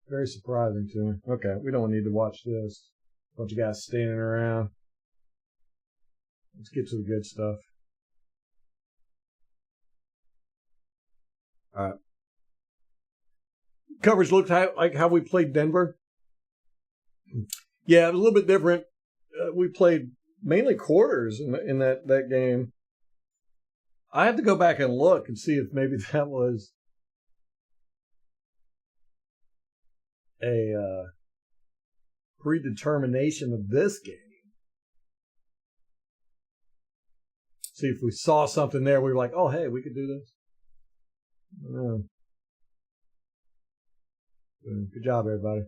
Very surprising to me. Okay, we don't need to watch this. Bunch of guys standing around. Let's get to the good stuff. All right. Coverage looked like how we played Denver. Yeah, it was a little bit different. We played mainly quarters in that game. I have to go back and look and see if maybe that was a predetermination of this game. See if we saw something there. We were like, oh, hey, we could do this. Good job, everybody.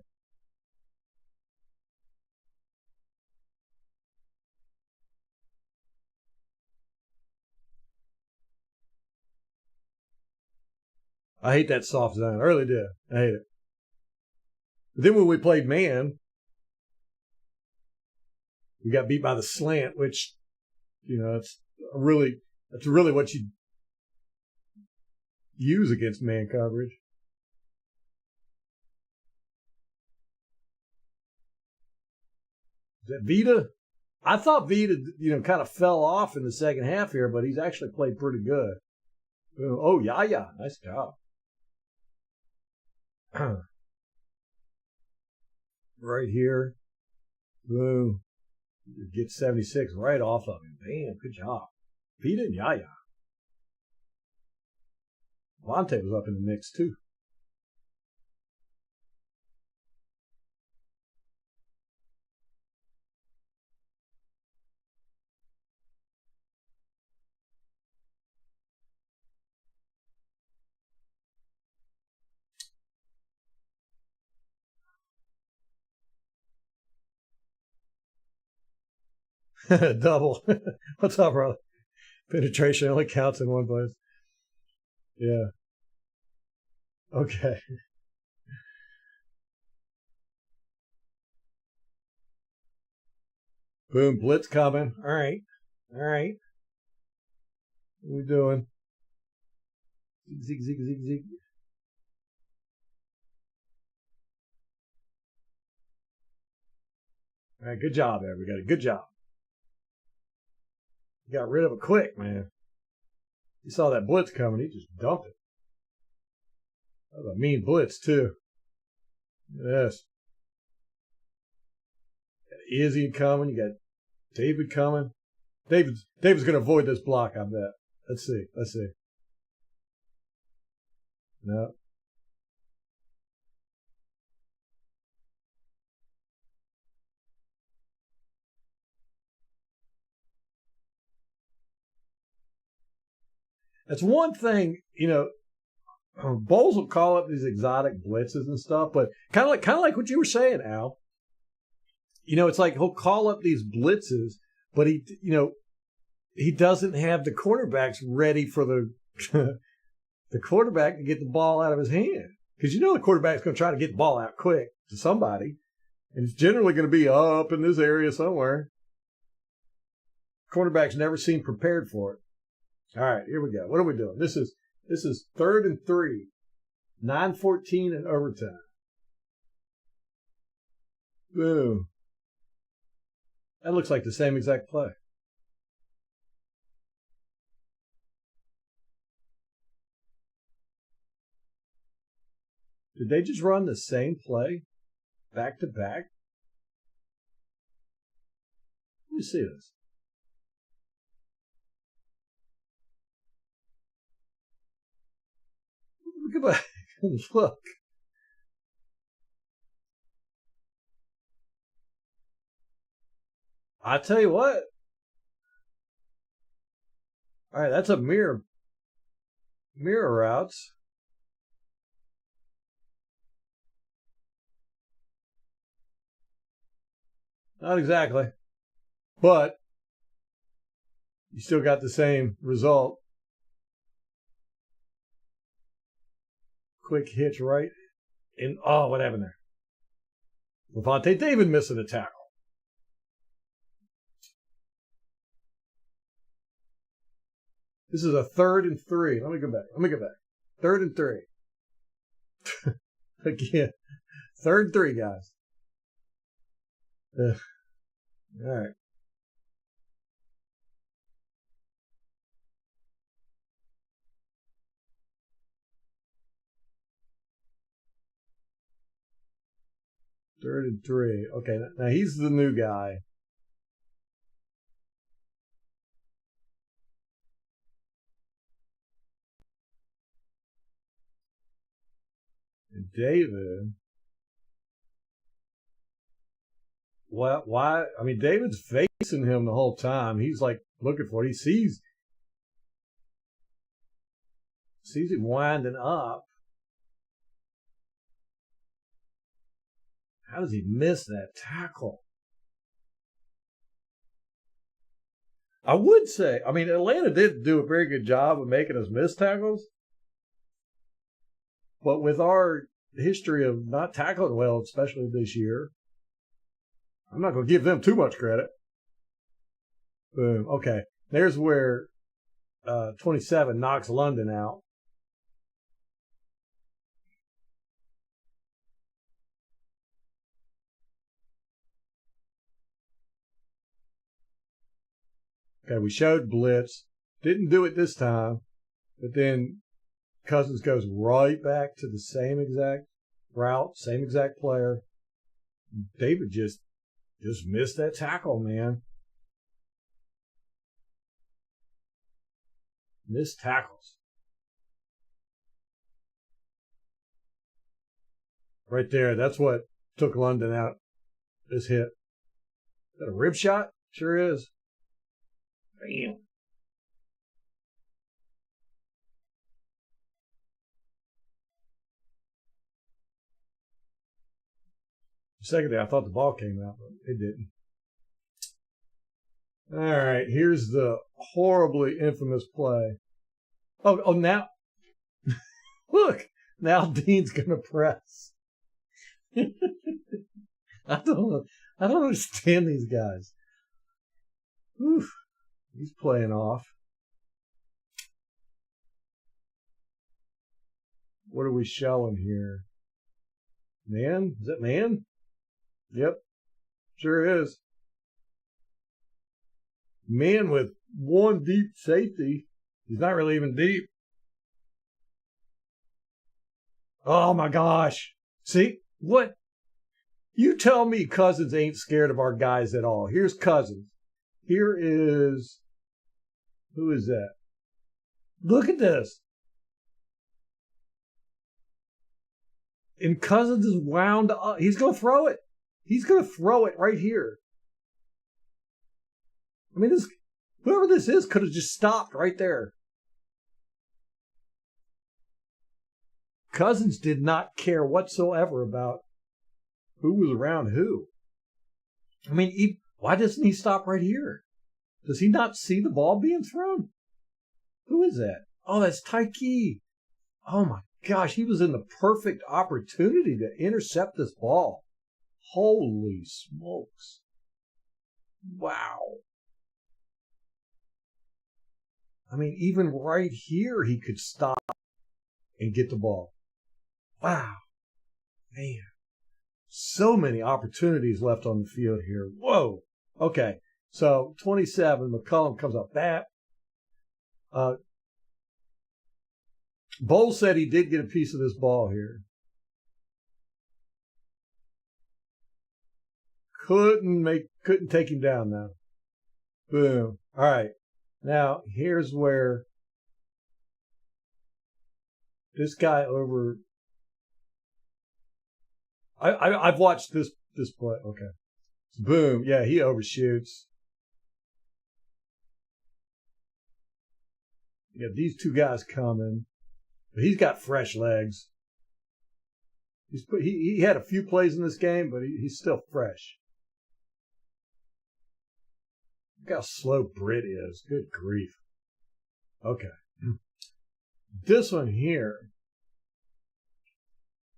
I hate that soft zone. I really do. I hate it. But then when we played man, we got beat by the slant, which, that's really what you use against man coverage. Is that Vita? I thought Vita, kind of fell off in the second half here, but he's actually played pretty good. Oh, yeah. Nice job. Right here. Boom. Get 76 right off of him. Bam, good job. Vita and Yaya. Vontae was up in the mix, too. Double. What's up, bro? Penetration only counts in one place. Yeah. Okay. Boom, blitz coming. All right. What are we doing? Zig. All right, good job, everybody. Good job. You got rid of it quick, man. You saw that blitz coming. He just dumped it. That was a mean blitz, too. Yes. Got Izzy coming. You got David coming. David's going to avoid this block, I bet. Let's see. No. That's one thing, Bowles will call up these exotic blitzes and stuff, but kind of like what you were saying, Al. It's like he'll call up these blitzes, but he doesn't have the cornerbacks ready for the quarterback to get the ball out of his hand. Because the quarterback's going to try to get the ball out quick to somebody, and it's generally going to be up in this area somewhere. Cornerback's never seemed prepared for it. All right, here we go. What are we doing? This is 3rd and 3, 9:14 in overtime. Boom. That looks like the same exact play. Did they just run the same play back to back? Let me see this. Go back and look. I tell you what. All right, that's a mirror routes. Not exactly, but you still got the same result. Quick hitch right in. Oh, what happened there? Levante David missing a tackle. This is a 3rd and 3. Let me go back. 3rd and 3. Again. 3rd and 3, guys. All right. Third and 3. Okay, now he's the new guy. And David. Why? I mean, David's facing him the whole time. He's like looking for it. He sees him winding up. How does he miss that tackle? I would say, I mean, Atlanta did do a very good job of making us miss tackles. But with our history of not tackling well, especially this year, I'm not going to give them too much credit. Boom. Okay. There's where 27 knocks London out. Okay, we showed blitz. Didn't do it this time. But then Cousins goes right back to the same exact route, same exact player. David just missed that tackle, man. Missed tackles. Right there, that's what took London out. This hit. Is that a rib shot? Sure is. Bam. For a second there, I thought the ball came out, but it didn't. All right, here's the horribly infamous play. Oh, now, look, now Dean's gonna press. I don't understand these guys. Oof, he's playing off. What are we showing here? Man? Is that man? Yep, sure is. Man with one deep safety. He's not really even deep. Oh my gosh. See? What? You tell me Cousins ain't scared of our guys at all. Here's Cousins. Here is... Who is that? Look at this. And Cousins is wound up. He's going to throw it. He's going to throw it right here. I mean, whoever this is could have just stopped right there. Cousins did not care whatsoever about who was around who. I mean, why doesn't he stop right here? Does he not see the ball being thrown? Who is that? Oh, that's Tyke. Oh my gosh, he was in the perfect opportunity to intercept this ball. Holy smokes. Wow. I mean, even right here, he could stop and get the ball. Wow. Man. So many opportunities left on the field here. Whoa. Okay. So, 27, McCullum comes up bat. Bowles said he did get a piece of this ball here. Couldn't take him down now. Boom. All right. Now here's where this guy over. I've watched this play. Okay. Boom. Yeah, he overshoots. You got these two guys coming. But he's got fresh legs. He had a few plays in this game, but he's still fresh. Look how slow Britt is. Good grief. Okay. This one here.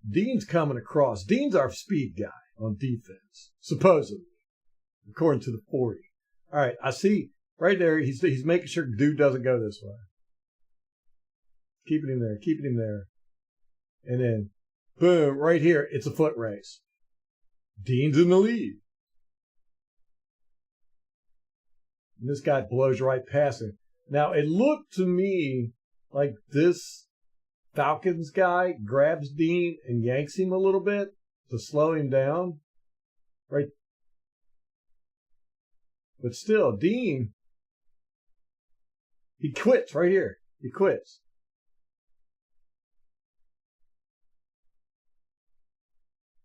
Dean's coming across. Dean's our speed guy on defense, supposedly, according to the 40. All right, I see right there. He's making sure dude doesn't go this way. Keeping him there. And then, boom, right here, it's a foot race. Dean's in the lead. And this guy blows right past him. Now, it looked to me like this Falcons guy grabs Dean and yanks him a little bit to slow him down. Right. But still, Dean, he quits right here. He quits.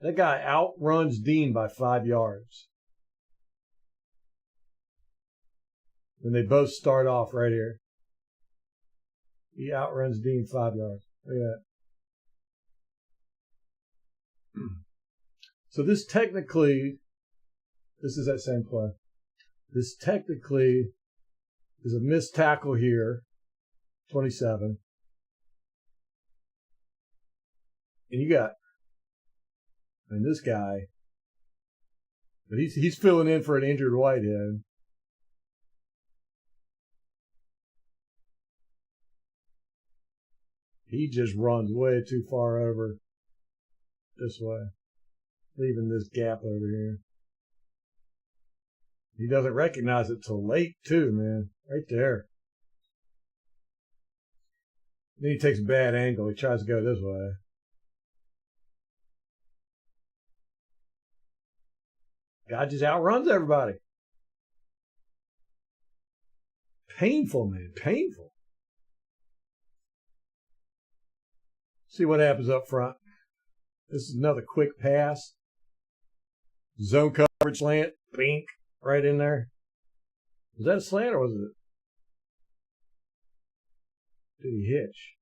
That guy outruns Dean by 5 yards. And they both start off right here. He outruns Dean 5 yards. Look at that. So this is that same play. This technically is a missed tackle here, 27. And you got, this guy, but he's filling in for an injured Whitehead. He just runs way too far over this way, leaving this gap over here. He doesn't recognize it till late, too, man. Right there. Then he takes a bad angle. He tries to go this way. Guy just outruns everybody. Painful, man. Painful. See what happens up front. This is another quick pass. Zone coverage slant. Bink. Right in there. Was that a slant or was it? Did he hitch?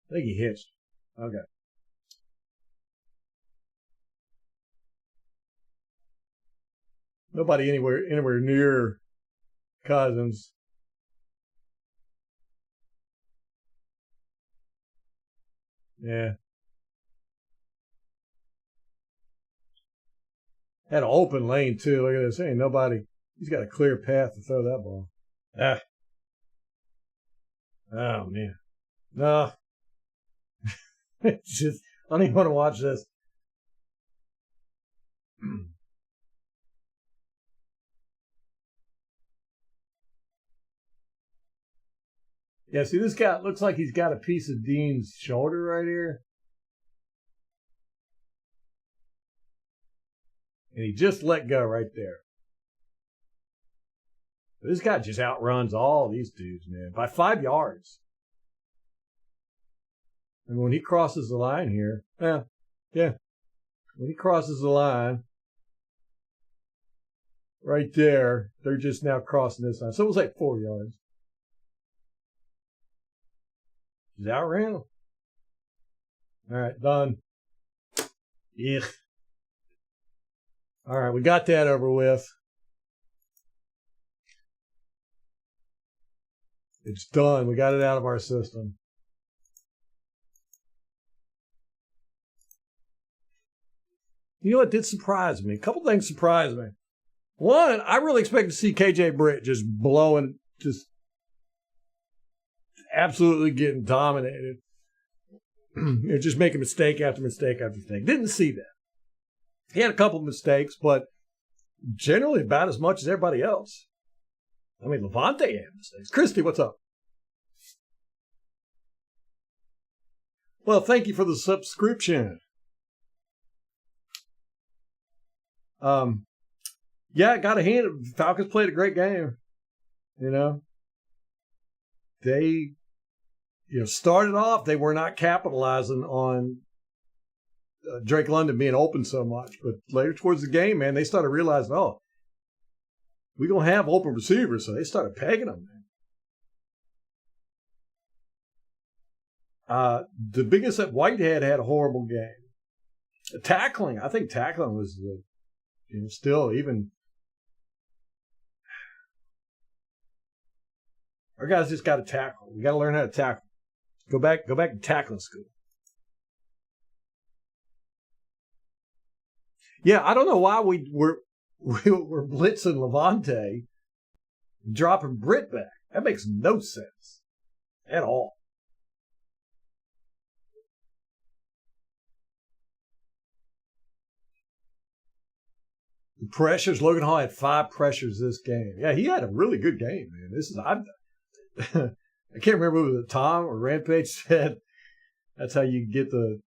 I think he hitched. Okay. Nobody anywhere near Cousins. Yeah. Had an open lane, too. Look at this. Ain't nobody. He's got a clear path to throw that ball. Ah. Oh, man. No. It's just, I don't even want to watch this. Yeah, see, this guy looks like he's got a piece of Dean's shoulder right here. And he just let go right there. This guy just outruns all these dudes, man, by 5 yards. And when he crosses the line here, yeah. When he crosses the line, right there, they're just now crossing this line. So it was like 4 yards. He's outran him. All right, done. Ugh. All right, we got that over with. It's done. We got it out of our system. You know what did surprise me? A couple things surprised me. One, I really expected to see KJ Britt just blowing, just absolutely getting dominated. Just making mistake after mistake after mistake. Didn't see that. He had a couple of mistakes, but generally about as much as everybody else. I mean, Levante had mistakes. Christy, what's up? Well, thank you for the subscription. Yeah, got to hand it. Falcons played a great game. You know, they started off. They were not capitalizing on Drake London being open so much, but later towards the game, man, they started realizing, oh, we're going to have open receivers. So they started pegging them, man. The biggest that Whitehead had a horrible game. Tackling, I think tackling was still even. Our guys just got to tackle. We got to learn how to tackle. Go back to tackling school. Yeah, I don't know why we were blitzing Levante, dropping Britt back. That makes no sense at all. The pressures. Logan Hall had 5 pressures this game. Yeah, he had a really good game, man. I can't remember whether Tom or Rampage said that's how you get the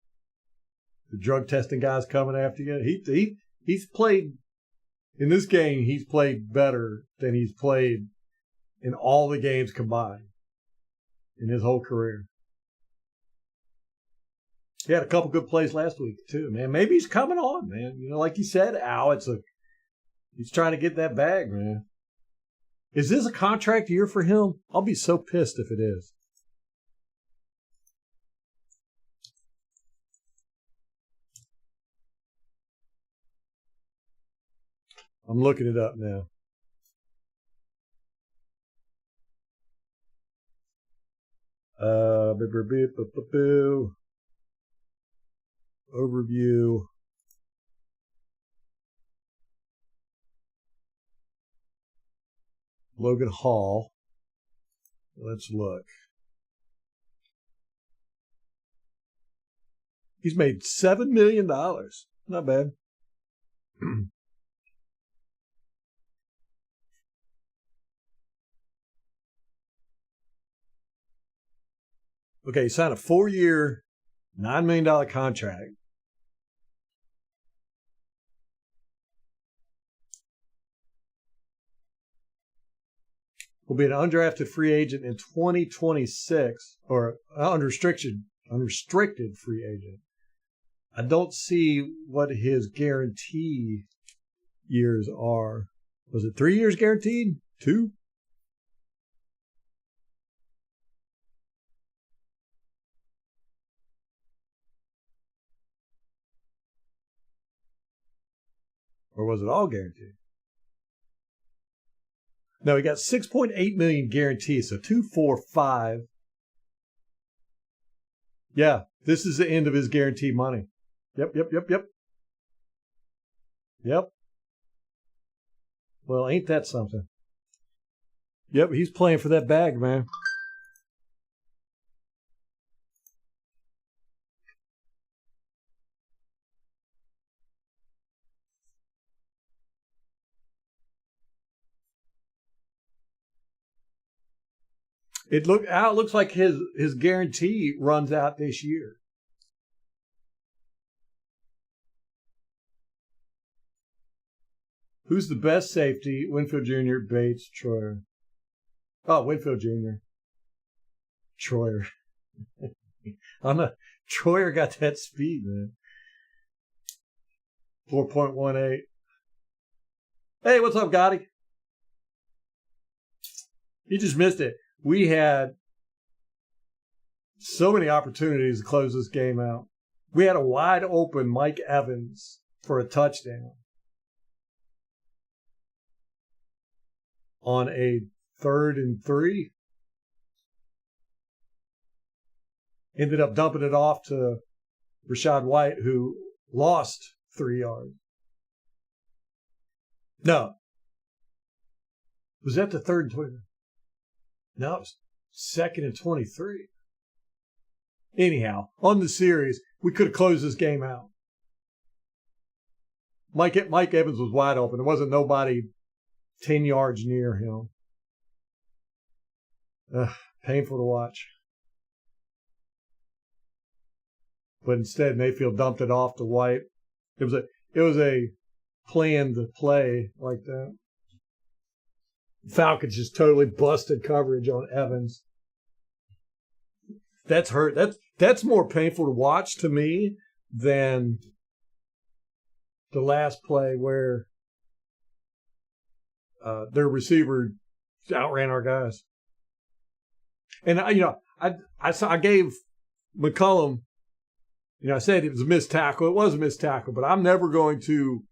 drug testing guys coming after you. He's played in this game. He's played better than he's played in all the games combined in his whole career. He had a couple good plays last week too, man. Maybe he's coming on, man. Like you said, Al, he's trying to get that bag, man. Is this a contract year for him? I'll be so pissed if it is. I'm looking it up now. Overview. Logan Hall. Let's look. He's made $7 million. Not bad. Okay, he signed a 4-year, $9 million contract. Will be an undrafted free agent in 2026, or unrestricted free agent. I don't see what his guarantee years are. Was it 3 years guaranteed? 2? Or was it all guaranteed? No, he got $6.8 million guaranteed, so 245. Yeah, this is the end of his guaranteed money. Yep. Well, ain't that something? Yep, he's playing for that bag, man. It looks like his guarantee runs out this year. Who's the best safety? Winfield Jr., Bates, Troyer. Oh, Winfield Jr. Troyer. Troyer got that speed, man. 4.18. Hey, what's up, Gotti? He just missed it. We had so many opportunities to close this game out. We had a wide open Mike Evans for a touchdown on a 3rd and 3. Ended up dumping it off to Rachaad White, who lost 3 yards. No. Was that the 3rd and 20? No, it was 2nd and 23. Anyhow, on the series, we could have closed this game out. Mike Evans was wide open. There wasn't nobody 10 yards near him. Painful to watch. But instead, Mayfield dumped it off to White. It was a planned the play like that. Falcons just totally busted coverage on Evans. That's hurt. That's more painful to watch to me than the last play where their receiver outran our guys. And I gave McCollum, I said it was a missed tackle. It was a missed tackle, but I'm never going to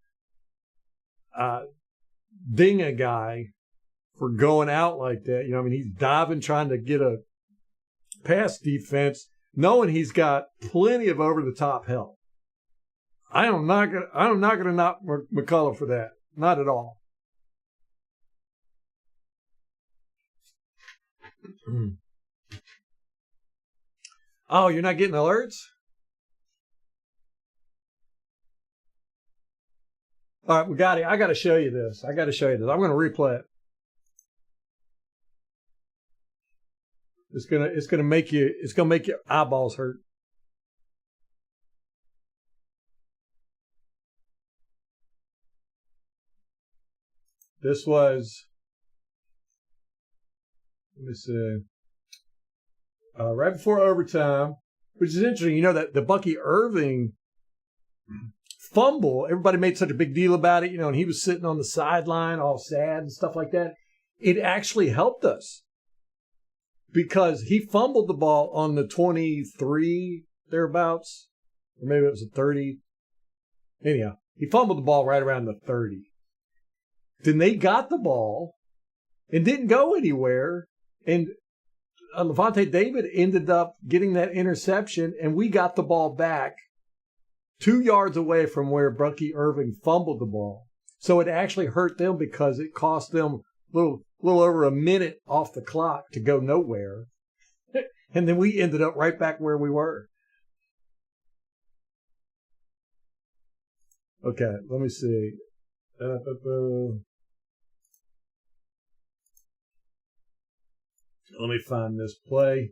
ding a guy for going out like that. He's diving, trying to get a pass defense, knowing he's got plenty of over-the-top help. I'm not gonna knock McCullough for that. Not at all. Oh, you're not getting alerts? All right, we got it. I got to show you this. I'm going to replay it. It's gonna make your eyeballs hurt. This was, let me see, right before overtime, which is interesting. That the Bucky Irving fumble, everybody made such a big deal about it, and he was sitting on the sideline all sad and stuff like that. It actually helped us because he fumbled the ball on the 23 thereabouts, or maybe it was a 30. Anyhow, he fumbled the ball right around the 30. Then they got the ball and didn't go anywhere. And Levante David ended up getting that interception, and we got the ball back 2 yards away from where Bucky Irving fumbled the ball. So it actually hurt them because it cost them a little over a minute off the clock to go nowhere. And then we ended up right back where we were. Okay, let me see. Let me find this play.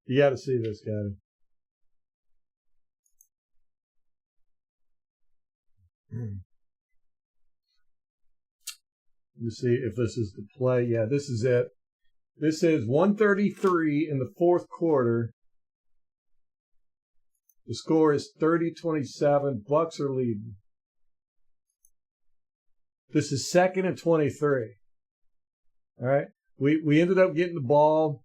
You got to see this guy. Let me see if this is the play. Yeah, this is it. This is 1:33 in the fourth quarter. The score is 30-27. Bucs are leading. This is 2nd and 23. All right. We ended up getting the ball,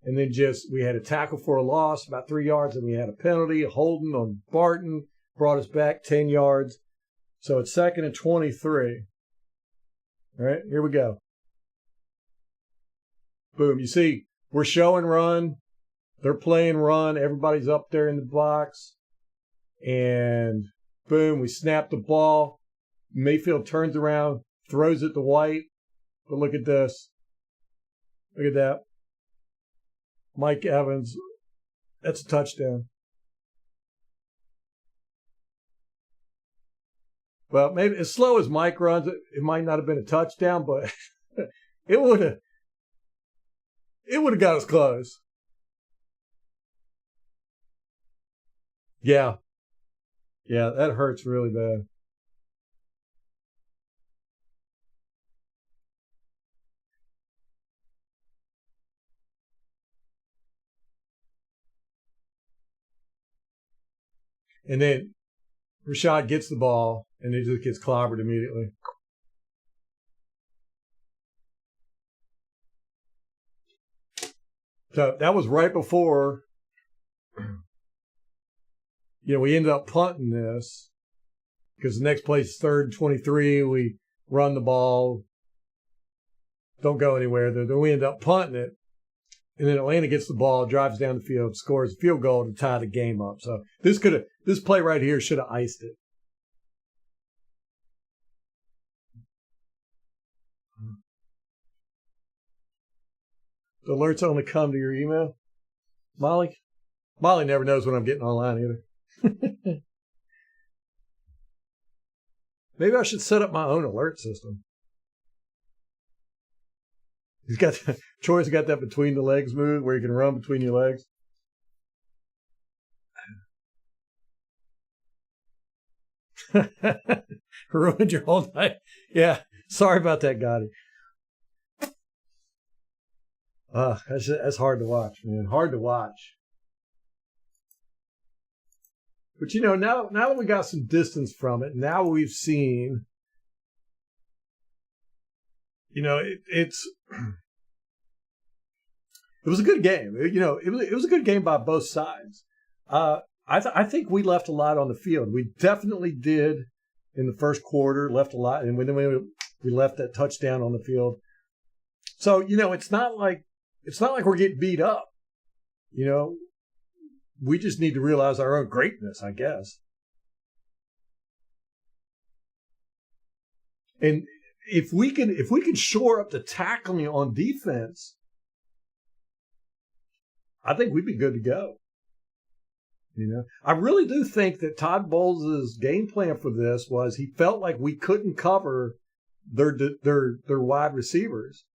and then we had a tackle for a loss, about 3 yards, and we had a penalty, a holding on Barton, brought us back 10 yards. So it's 2nd and 23. All right, here we go. Boom. You see, we're showing run. They're playing run. Everybody's up there in the box. And boom, we snap the ball. Mayfield turns around, throws it to White. But look at this. Look at that. Mike Evans. That's a touchdown. Well, maybe as slow as Mike runs, it might not have been a touchdown, but it would have got us close. Yeah. Yeah, that hurts really bad. And then Rashad gets the ball, and he just gets clobbered immediately. So that was right before, we ended up punting this because the next play is 3rd and 23. We run the ball, don't go anywhere. Then we end up punting it. And then Atlanta gets the ball, drives down the field, scores a field goal to tie the game up. So this play right here should have iced it. The alerts only come to your email? Molly? Molly never knows when I'm getting online either. Maybe I should set up my own alert system. Troy's got that between the legs move where you can run between your legs. Ruined your whole night. Yeah. Sorry about that, Gotti. That's hard to watch, man. Hard to watch. But now that we got some distance from it, now we've seen, it was a good game. It was a good game by both sides. I think we left a lot on the field. We definitely did in the first quarter, left a lot, and then we left that touchdown on the field. So it's not like we're getting beat up. We just need to realize our own greatness, I guess. And if we can shore up the tackling on defense, I think we'd be good to go. I really do think that Todd Bowles' game plan for this was he felt like we couldn't cover their wide receivers.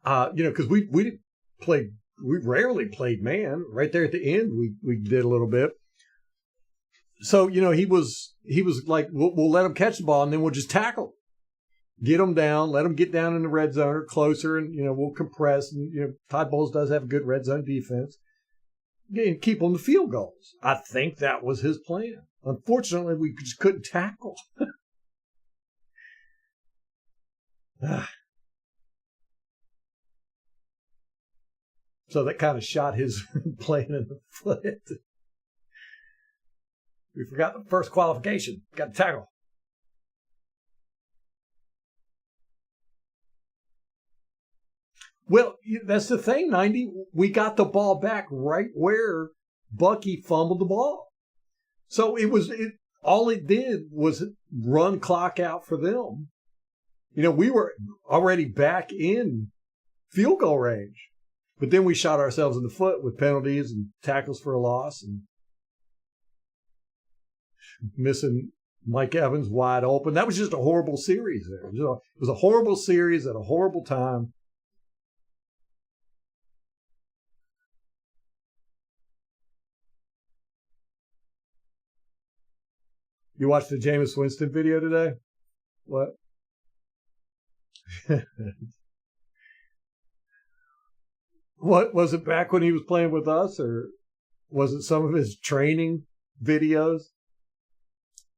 Because we rarely played man. Right there at the end, we did a little bit. So he was like, we'll let them catch the ball and then we'll just tackle, get them down, let them get down in the red zone or closer, and we'll compress. And Todd Bowles does have a good red zone defense. And keep on the field goals. I think that was his plan. Unfortunately, we just couldn't tackle. So that kind of shot his plan in the foot. We forgot the first qualification. Got to tackle. Well, that's the thing, 90. We got the ball back right where Bucky fumbled the ball. So all it did was run clock out for them. We were already back in field goal range. But then we shot ourselves in the foot with penalties and tackles for a loss and missing Mike Evans wide open. That was just a horrible series there. It was a horrible series at a horrible time. You watched the Jameis Winston video today? What? What was it, back when he was playing with us, or was it some of his training videos?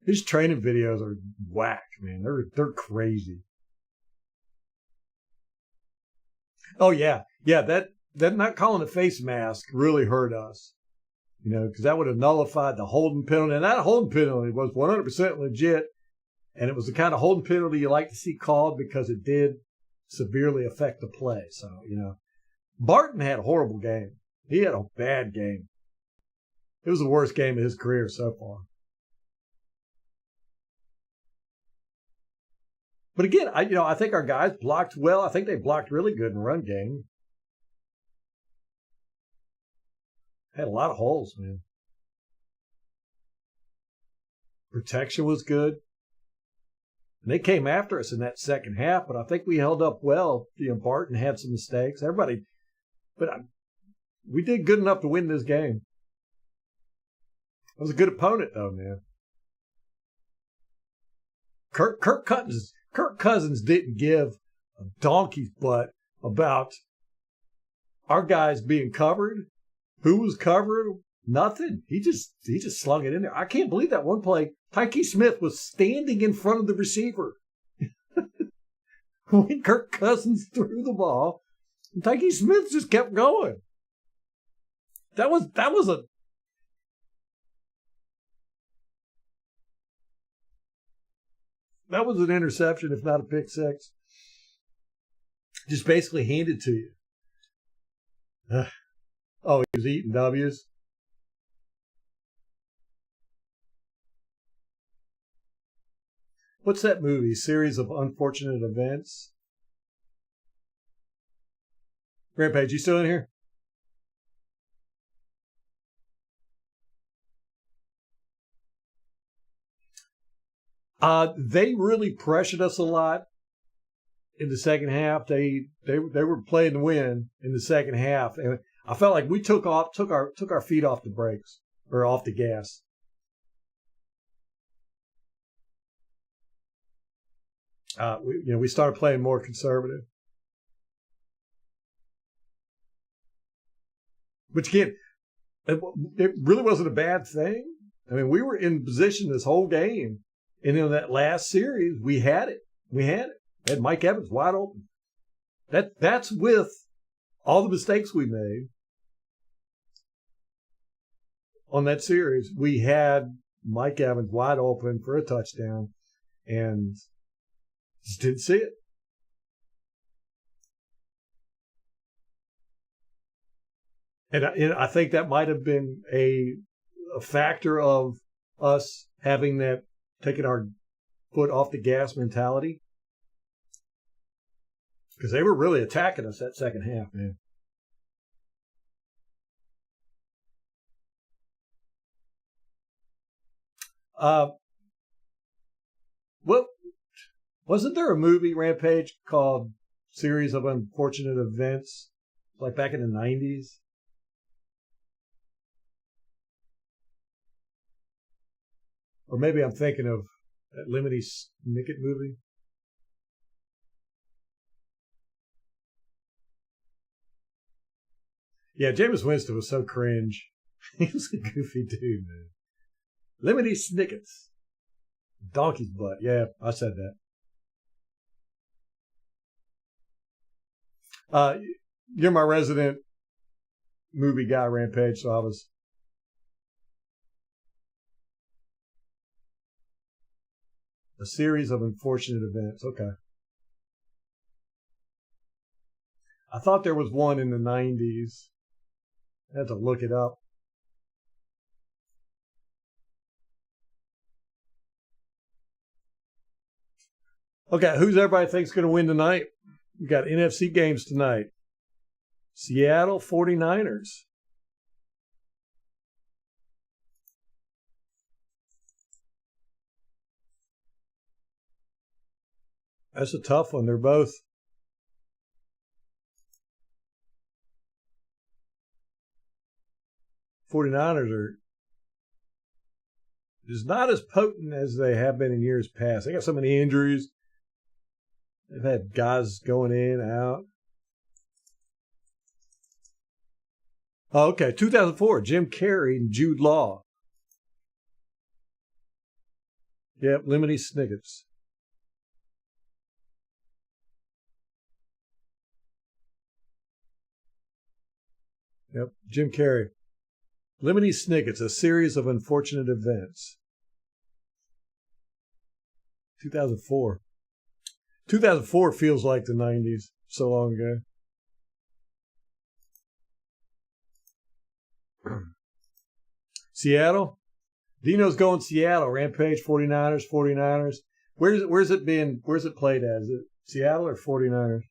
His training videos are whack, man. They're crazy. Oh yeah. That not calling a face mask really hurt us. Because that would have nullified the holding penalty. And that holding penalty was 100% legit. And it was the kind of holding penalty you like to see called because it did severely affect the play. So, Barton had a horrible game. He had a bad game. It was the worst game of his career so far. But again, I think our guys blocked well. I think they blocked really good in the run game. Had a lot of holes, man. Protection was good. And they came after us in that second half, but I think we held up well. Barton had some mistakes. We did good enough to win this game. It was a good opponent, though, man. Kirk Cousins didn't give a donkey's butt about our guys being covered. Who was covered? Nothing. He just slung it in there. I can't believe that one play. Tyke Smith was standing in front of the receiver when Kirk Cousins threw the ball. And Tyke Smith just kept going. That was an interception, if not a pick six. Just basically handed to you. Oh, he was eating W's. What's that movie? Series of Unfortunate Events? Rampage, you still in here? They really pressured us a lot in the second half. They were playing to win in the second half, and I felt like we took our feet off the brakes or off the gas. We started playing more conservative. But you can't, it really wasn't a bad thing. I mean, we were in position this whole game. And in that last series, we had it. We had Mike Evans wide open. That's with all the mistakes we made on that series. We had Mike Evans wide open for a touchdown and just didn't see it. And I think that might have been a factor of us having that, taking our foot off the gas mentality. Because they were really attacking us that second half, man. Well, wasn't there a movie, Rampage, called Series of Unfortunate Events, like back in the 90s? Or maybe I'm thinking of that Lemony Snicket movie. Yeah, Jameis Winston was so cringe. He was a goofy dude, man. Lemony Snickets. Donkey's butt. Yeah, I said that. You're my resident movie guy, Rampage, so I was... A series of unfortunate events. Okay. I thought there was one in the 90s. I had to look it up. Okay, who's everybody thinks going to win tonight? We got NFC games tonight. Seattle 49ers. That's a tough one. They're both. '49ers are just not as potent as they have been in years past. They got so many injuries. They've had guys going in, out. Oh, okay. 2004, Jim Carrey and Jude Law. Yep, Lemony Snickets. Yep, Jim Carrey. Lemony Snickets, A Series of Unfortunate Events. 2004. 2004 feels like the 90s, so long ago. Seattle? Dino's going Seattle. Rampage, 49ers. Where's it played at? Is it Seattle or 49ers?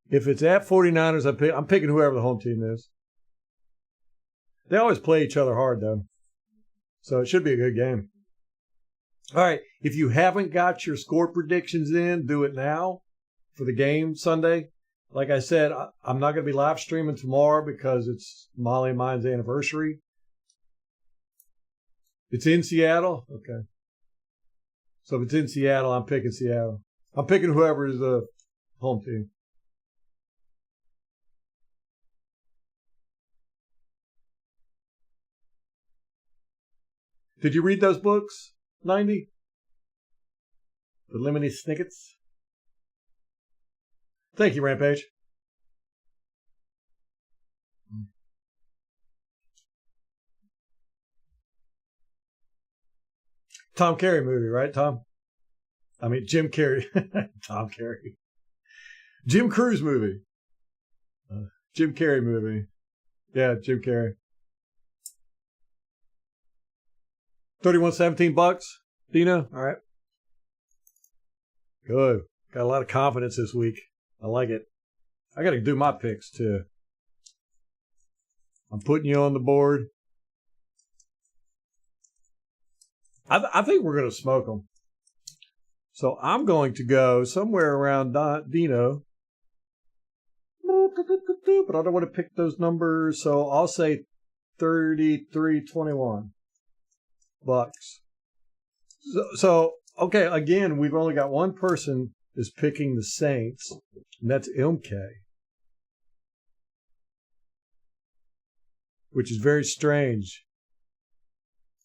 If it's at 49ers, I'm picking whoever the home team is. They always play each other hard, though. So it should be a good game. All right. If you haven't got your score predictions in, do it now for the game Sunday. Like I said, I'm not going to be live streaming tomorrow because it's Molly and mine's anniversary. It's in Seattle? Okay. So if it's in Seattle, I'm picking Seattle. I'm picking whoever is the home team. Did you read those books, 90? The Lemony Snickets? Thank you, Rampage. Tom Carey movie, right, Tom? I mean, Jim Carrey. Tom Carey. Jim Cruise movie. Jim Carrey movie. Yeah, Jim Carrey. 31-17 Bucs. Dino? All right. Good. Got a lot of confidence this week. I like it. I got to do my picks, too. I'm putting you on the board. I think we're going to smoke them. So I'm going to go somewhere around Dino. But I don't want to pick those numbers, so I'll say 33-21 Bucs. So Okay, again, we've only got one person is picking the Saints, and that's MK, which is very strange.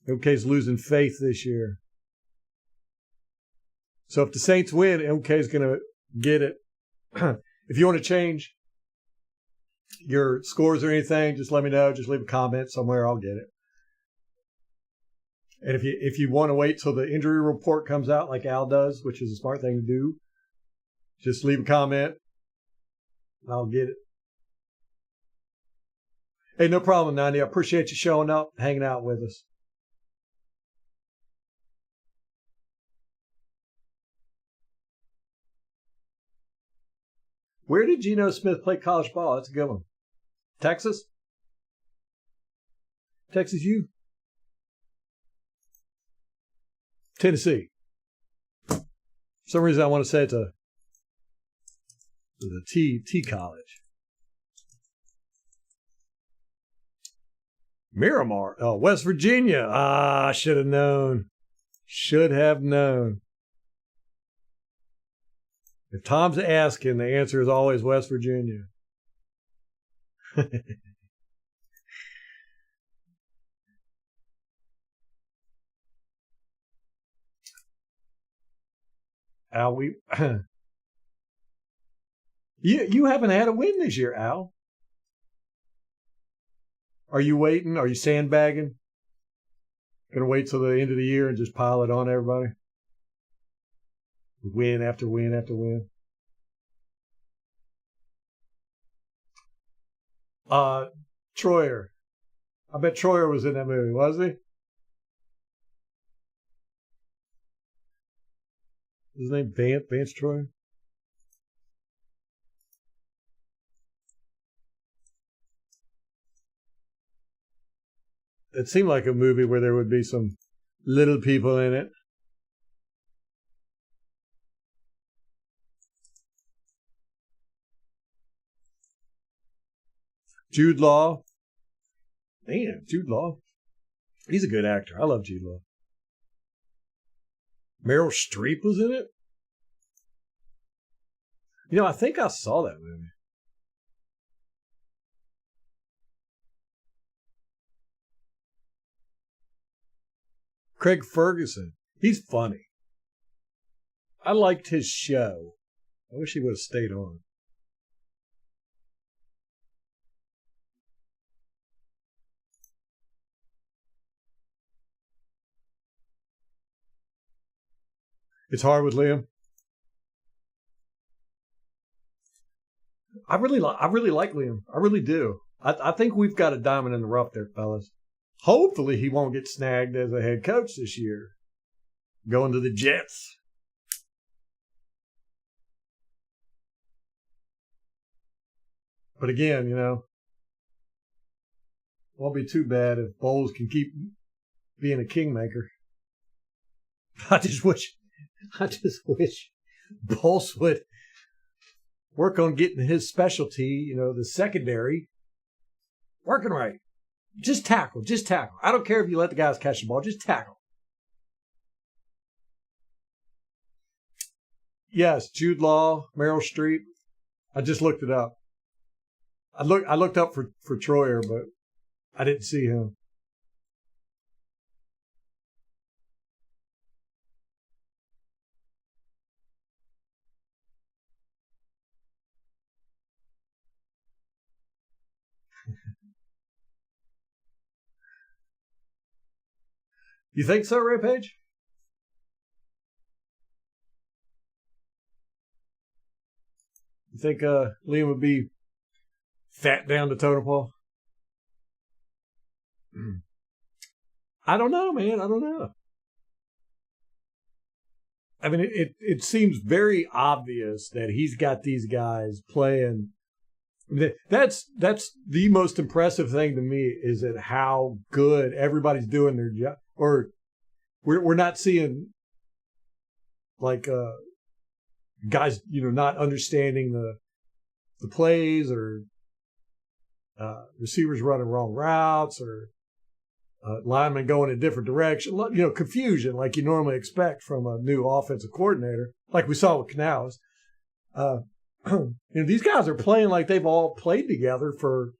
MK's losing faith this year. So if the Saints win, MK's going to get it. If you want to change your scores or anything, just let me know. Just leave a comment somewhere. I'll get it. And if you want to wait till the injury report comes out like Al does, which is a smart thing to do, just leave a comment. I'll get it. Hey, no problem, 90. I appreciate you showing up, hanging out with us. Where did Geno Smith play college ball? That's a good one. Texas? Texas U? Tennessee. For some reason I want to say it's a T college. Miramar. Oh, West Virginia. I should have known. Should have known. If Tom's asking, the answer is always West Virginia. Al, you haven't had a win this year, Al. Are you waiting? Are you sandbagging? Gonna wait till the end of the year and just pile it on everybody? Win after win after win. Troyer. I bet Troyer was in that movie, was he? His name Vance Troyer? It seemed like a movie where there would be some little people in it. Jude Law. Man, Jude Law. He's a good actor. I love Jude Law. Meryl Streep was in it? You know, I think I saw that movie. Craig Ferguson. He's funny. I liked his show. I wish he would have stayed on. It's hard with Liam. I really like Liam. I really do. I think we've got a diamond in the rough there, fellas. Hopefully he won't get snagged as a head coach this year. Going to the Jets. But again, you know, won't be too bad if Bowles can keep being a kingmaker. I just wish Bowles would work on getting his specialty, you know, the secondary, working right. Just tackle. I don't care if you let the guys catch the ball. Just tackle. Yes, Jude Law, Meryl Streep. I just looked it up. I looked up for Troyer, but I didn't see him. You think so, Ray Page? You think Liam would be fat down to totem pole? I don't know, man. I don't know. I mean, it seems very obvious that he's got these guys playing. I mean, that's the most impressive thing to me is that how good everybody's doing their job. Or we're not seeing like guys, you know, not understanding the plays or receivers running wrong routes or linemen going in a different direction, confusion like you normally expect from a new offensive coordinator, like we saw with Canales. These guys are playing like they've all played together for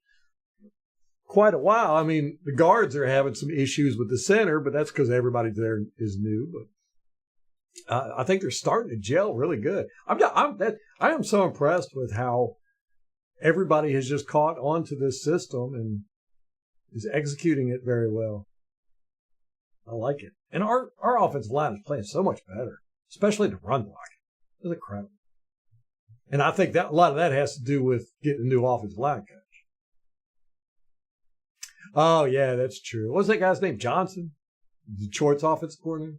quite a while. I mean, the guards are having some issues with the center, but that's because everybody there is new. But I think they're starting to gel really good. I am so impressed with how everybody has just caught on to this system and is executing it very well. I like it. And our offensive line is playing so much better, especially the run block. It's incredible. And I think that a lot of that has to do with getting a new offensive line coach. Oh, yeah, that's true. What's that guy's name? Johnson? Detroit's offensive coordinator?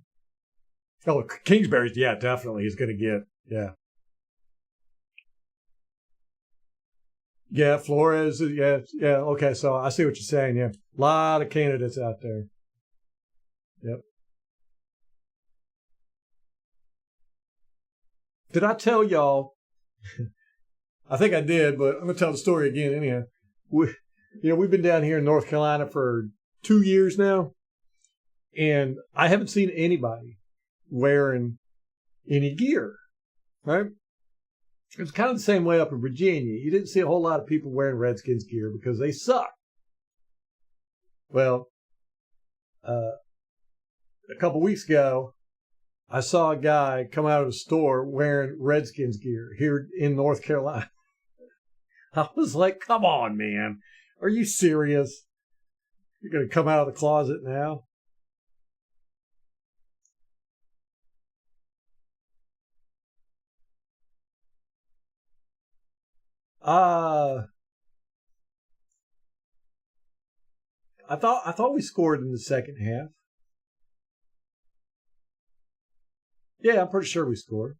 Oh, Kingsbury's, yeah, definitely. He's going to get, yeah. Yeah, Flores, yeah, okay, so I see what you're saying, yeah. A lot of candidates out there. Yep. Did I tell y'all? I think I did, but I'm going to tell the story again anyhow. We've been down here in North Carolina for 2 years now, and I haven't seen anybody wearing any gear, right? It's kind of the same way up in Virginia. You didn't see a whole lot of people wearing Redskins gear because they suck. Well, a couple weeks ago, I saw a guy come out of the store wearing Redskins gear here in North Carolina. I was like, come on, man. Are you serious? You're going to come out of the closet now? I thought we scored in the second half. Yeah, I'm pretty sure we scored.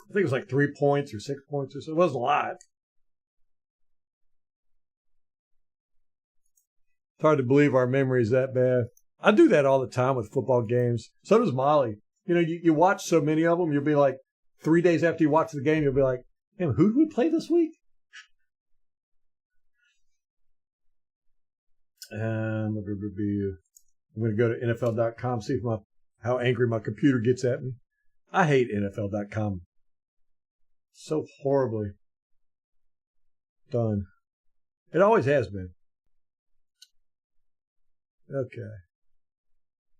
I think it was like 3 points or 6 points or so. It wasn't a lot. It's hard to believe our memory is that bad. I do that all the time with football games. So does Molly. You watch so many of them, you'll be like, 3 days after you watch the game, you'll be like, man, who did we play this week? And I'm going to go to NFL.com, see how angry my computer gets at me. I hate NFL.com. So horribly done. It always has been. Okay.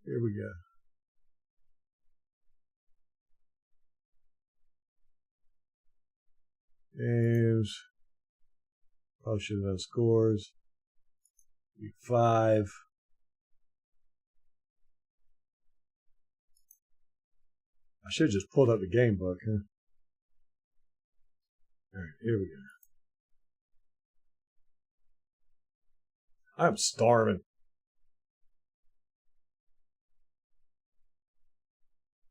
Here we go. Games. Probably should have done scores. Week 5. I should have just pulled up the game book, huh? All right, here we go. I'm starving.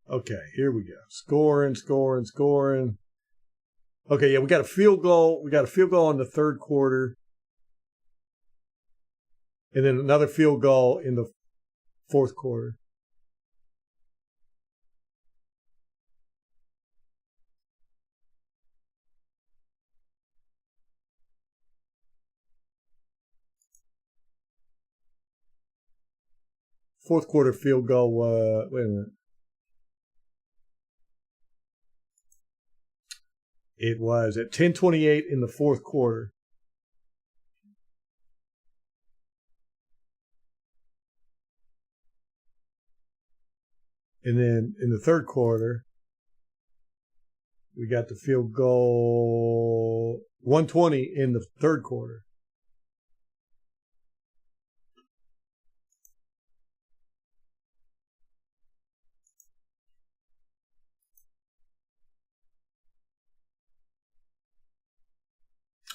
Okay, here we go. Scoring. Okay, yeah, we got a field goal. We got a field goal in the third quarter. And then another field goal in the fourth quarter. Fourth quarter field goal, wait a minute. It was at 10:28 in the fourth quarter. And then in the third quarter, we got the field goal 1:20 in the third quarter.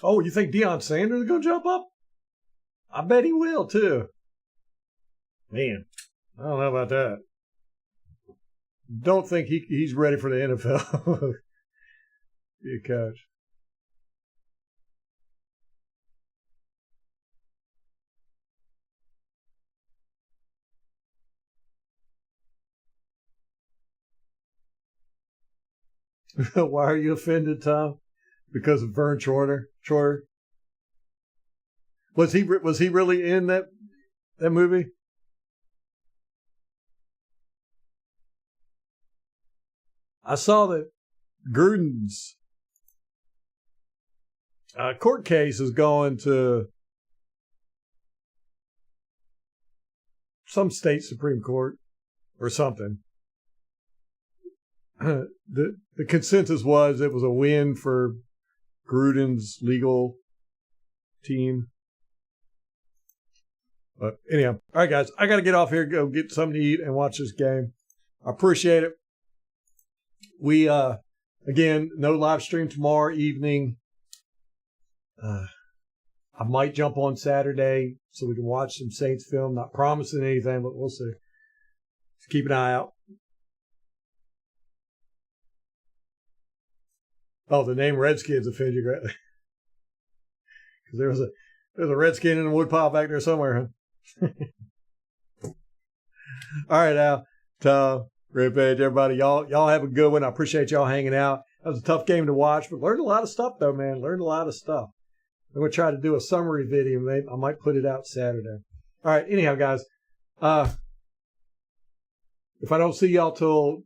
Oh, you think Deion Sanders is going to jump up? I bet he will, too. Man, I don't know about that. Don't think he's ready for the NFL. Be a coach. Why are you offended, Tom? Because of Vern Troyer? Was he really in that movie? I saw that Gruden's court case is going to some state Supreme Court or something. The consensus was it was a win for Gruden's legal team. But anyhow, all right, guys, I got to get off here, go get something to eat and watch this game. I appreciate it. We, again, no live stream tomorrow evening. I might jump on Saturday so we can watch some Saints film. Not promising anything, but we'll see. Just keep an eye out. Oh, the name Redskins offends you greatly. Because there's a Redskin in the woodpile back there somewhere, huh? All right, Al, Tom, Rippage, everybody, y'all have a good one. I appreciate y'all hanging out. That was a tough game to watch, but learned a lot of stuff, though, man. Learned a lot of stuff. I'm going to try to do a summary video. Maybe I might put it out Saturday. All right, anyhow, guys, if I don't see y'all till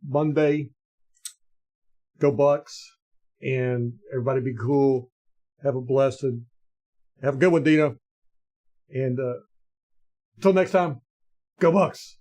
Monday, go Bucs, and everybody be cool. Have a good one, Dino. And until next time, go Bucs.